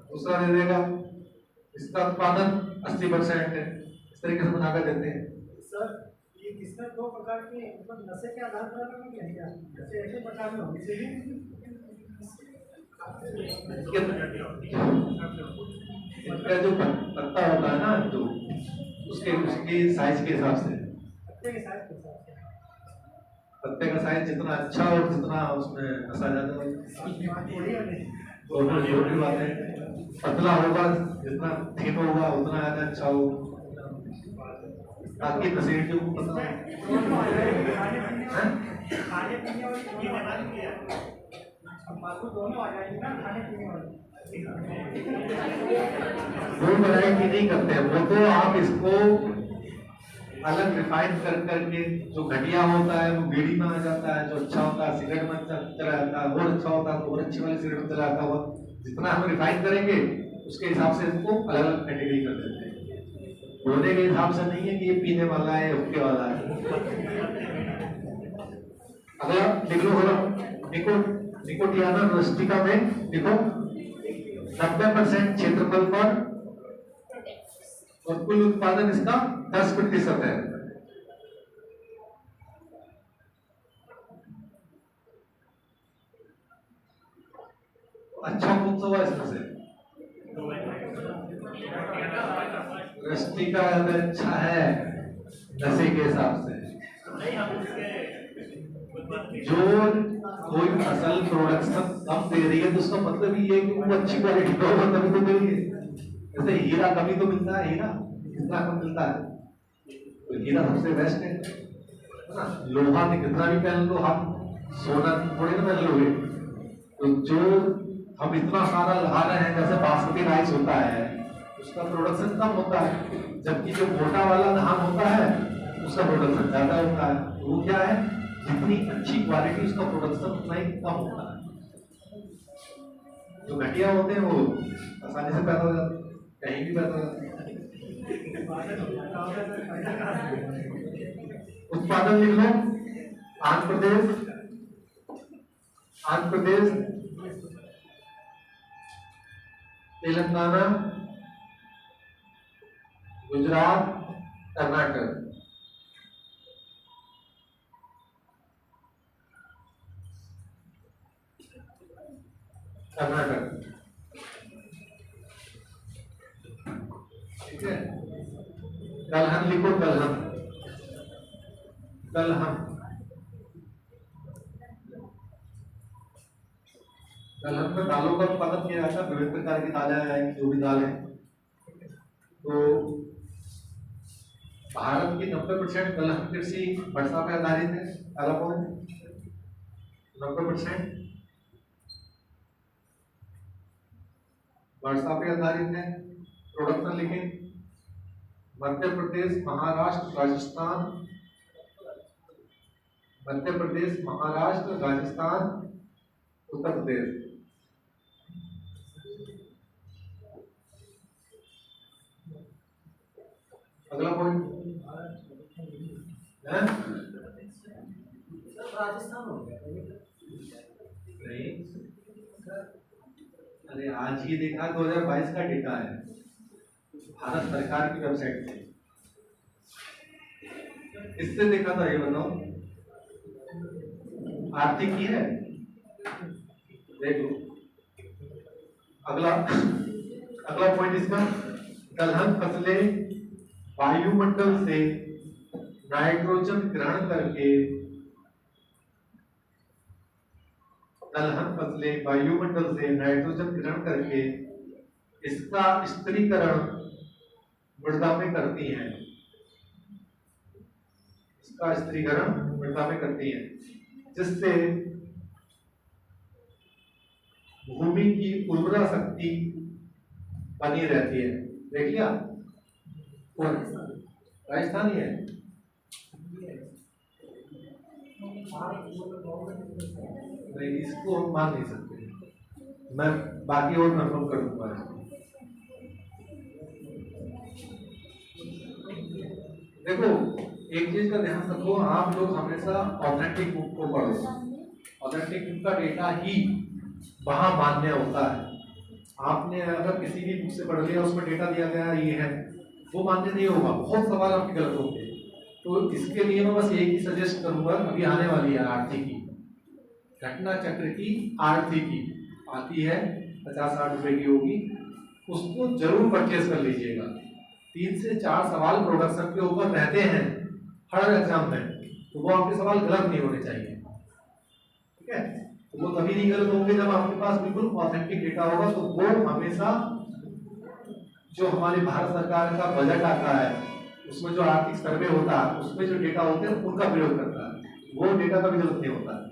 Speaker 1: दूसरा दे देगा इसका उत्पादन 80% है। इस तरीके से बनाकर देते हैं।
Speaker 4: सर ये किसमें 2 प्रकार के मतलब नशे के आधार पर अलग है क्या? जैसे ऐसे प्रकार में होने से
Speaker 1: इनका जो पत्ता होता है ना, जो उसके साइज के हिसाब से,
Speaker 4: पत्ते के साइज के हिसाब से,
Speaker 1: पत्ते का साइज जितना अच्छा और जितना उसमें नशा ज्यादा हो, छोटी बात है। पतला होगा, जितना थिन होगा उतना ज्यादा अच्छा हो, ताकि नशेड़ियों को पता है। वो वैरायटी नहीं करते, वो तो आप इसको अलग रिफाइन कर करके, जो घटिया होता है वो बीड़ी में आ जाता है, जो अच्छा होता है सिगरेट में चला जाता है, और अच्छा होता है तो और अच्छी वाली सिगरेट में चला जाता है। जितना हम रिफाइन करेंगे उसके हिसाब से इसको अलग अलग कैटेगरी कर देते हैं। बोलने के हिसाब से नहीं है कि ये पीने वाला है, हुक्के वाला है। अगला लिख लो, निकोटियाना रस्टिका में लिखो 90% क्षेत्रफल पर और कुल उत्पादन इसका 10% है। अच्छा कौन सा हुआ इसमें से? रस्टिका अच्छा है नशे के हिसाब से। जो कोई फसल प्रोडक्शन कम दे रही है तो उसका मतलब ये कि वो अच्छी क्वालिटी का होगा तभी तो दे रही है। जैसे हीरा कभी तो मिलता है, हीरा कितना कम मिलता है, तो हीरा सबसे बेस्ट है ना। लोहा में कितना भी पहन लो, हम सोना थोड़ी ना पहन लोगे। तो जो हम इतना सारा लगा रहे हैं, जैसे बासमती राइस होता है उसका प्रोडक्शन कम होता है, जबकि जो मोटा वाला धान होता है उसका प्रोडक्शन ज्यादा होता है। तो वो क्या है, जितनी अच्छी क्वालिटी उसका प्रोडक्शन उतना ही कम होता है। जो घटिया होते हैं वो आसानी से पैदा हो जाते हैं, कहीं भी पैदा हो जाते हैं। उत्पादन लिख लो, आंध्र प्रदेश, तेलंगाना, गुजरात, कर्नाटक। ठीक है, दलहन लिखो, दलहन में दालों का उत्पादन किया जाता है, विभिन्न प्रकार की दालें आएंगी, जो भी दाल है। तो भारत की 90% दलहन कृषि वर्षा पर आधारित है। पहला पॉइंट, 90% वर्षा पे आधारित है। प्रोडक्शन लिखें, मध्य प्रदेश, महाराष्ट्र, राजस्थान, उत्तर प्रदेश। अगला पॉइंट है
Speaker 3: राजस्थान हो गया
Speaker 1: नहीं, अरे आज ही देखा 2022 का डेटा है भारत सरकार की वेबसाइट से। इससे देखा था, ये बताओ आर्थिक ही है, देखो। अगला पॉइंट इसका, दलहन फसलें वायुमंडल से नाइट्रोजन ग्रहण करके, इसका स्थिरीकरण मृदा में करती हैं, जिससे भूमि की उर्वरा शक्ति बनी रहती है। देख लिया, कौन राजस्थानी है? नहीं, इसको हम मान नहीं सकते, मैं बाकी और कंफर्म कर दूंगा। देखो, एक चीज का ध्यान रखो, आप लोग हमेशा ऑथेंटिक बुक को पढ़ो। ऑथेंटिक बुक का डेटा ही वहां मान्य होता है। आपने अगर किसी भी बुक से पढ़ लिया, उसमें डेटा दिया गया ये है, वो मान्य नहीं होगा, बहुत सवाल आपके गलत होंगे। तो इसके लिए मैं बस एक ही सजेस्ट करूंगा, अभी आने वाली है आर्थिकी, घटना चक्र की आर्थिकी आती है, 50-60 रुपए की होगी, उसको जरूर परचेज कर लीजिएगा। 3 से 4 सवाल प्रोडक्शन के ऊपर रहते हैं हर एग्जाम में, तो वो आपके सवाल गलत नहीं होने चाहिए। ठीक है, तो वो तभी नहीं गलत होंगे जब आपके पास बिल्कुल ऑथेंटिक डेटा होगा। तो वो हमेशा जो हमारी भारत सरकार का बजट आता है, उसमें जो आर्थिक सर्वे होता है, उसमें जो डेटा होते हैं उनका प्रयोग करता है, वो डेटा का भी जरूरत नहीं होता है।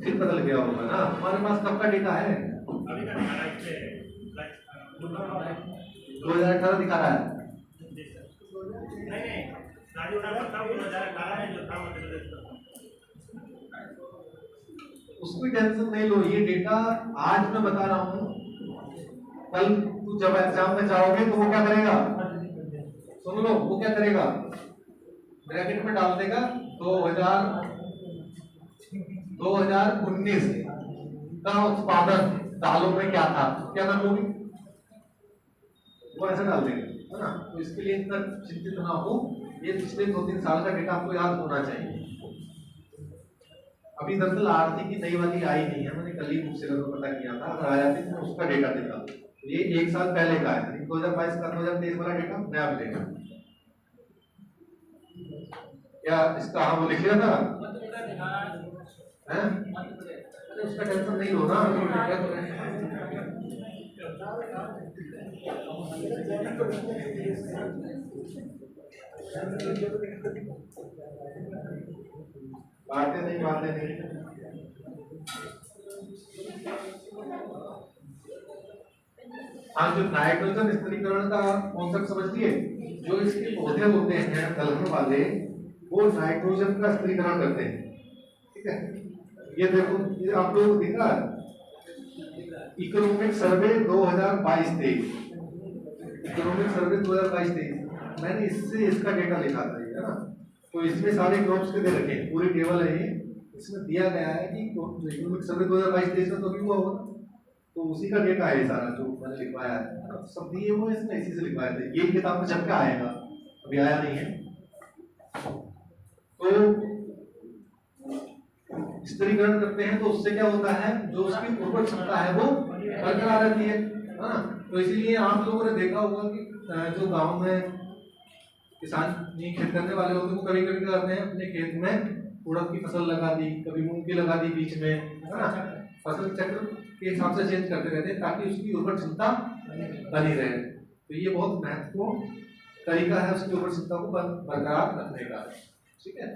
Speaker 1: फिर बदल गया होगा ना, हमारे पास कब का डेटा है? 2018 दिखा रहा है। उसकी टेंशन नहीं लो, ये डेटा आज मैं बता रहा हूँ, कल तू जब एग्जाम में जाओगे तो वो क्या करेगा, सुन लो, वो क्या करेगा, ब्रैकेट में डाल देगा 2019 का उत्पादन दालों में क्या था, क्या कर लोगे, वो ऐसा डाल देगा, है ना। तो इसके लिए इतना चिंतित ना हो, ये पिछले 2-3 साल का डेटा आपको याद होना चाहिए। अभी दरअसल आर्थिक की नई वाली आई नहीं है, मैंने कल ही बुक से पता किया था, अगर आया थी तो उसका डेटा देगा। ये 1 साल पहले का है, 2022 का 2023 वाला डेटा नया मिलेगा। क्या इसका हम लिख लिया था, अरे उसका टेंशन नहीं लो ना, बातें नहीं। आप जो नाइट्रोजन स्थिरीकरण का कॉन्सेप्ट समझिए, जो इसके पौधे होते हैं दलहन वाले, वो नाइट्रोजन का स्थिरीकरण करते हैं। ठीक है, ये देखो, ये आप लोग दिखा इकोनॉमिक सर्वे 2022-23, इकोनॉमिक सर्वे 2022-23, मैंने इससे इसका डेटा लिखा था, है ना। तो इसमें सारे क्रॉप्स के दे रखे हैं, पूरी टेबल है ये, इसमें दिया गया है कि इकोनॉमिक सर्वे 2022-23 में तो अभी हुआ होगा, तो उसी का डेटा है सारा जो मैंने लिखवाया है, सब दिए हुए इसमें, इसी से लिखवाया था। ये किताब में जब का आएगा, अभी आया नहीं है। तो स्थिरीकरण करते हैं तो उससे क्या होता है, जो उसकी उर्वरक क्षमता है वो बरकरार रहती है ना। तो इसीलिए आप लोगों ने देखा होगा कि जो गांव में किसान नहीं खेत करने वाले होते हैं, वो कभी कभी करते हैं अपने खेत में उड़द की फसल लगा दी, कभी मूंग की लगा दी बीच में, है ना। फसल चक्र के हिसाब से चेंज करते रहते हैं ताकि उसकी उर्वरक क्षमता बनी रहे। तो ये बहुत महत्वपूर्ण तरीका है उसकी उर्वरक क्षमता को बरकरार रखने का। ठीक है,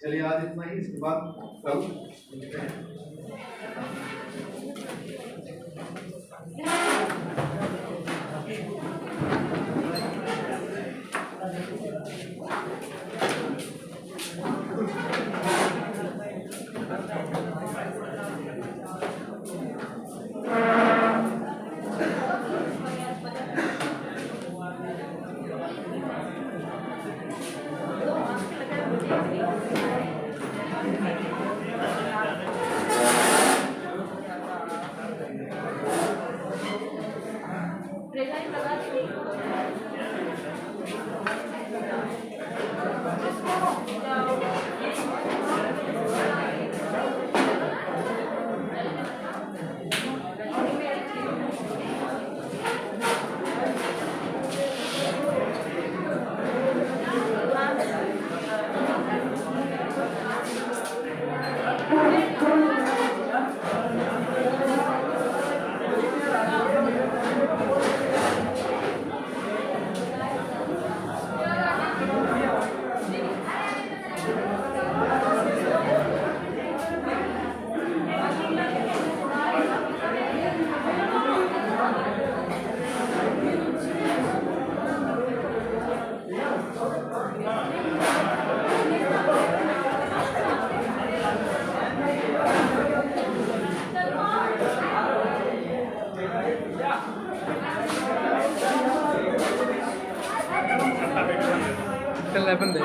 Speaker 1: चलिए आज इतना ही, इसके बाद कल मिलते हैं।
Speaker 5: कल 11 दे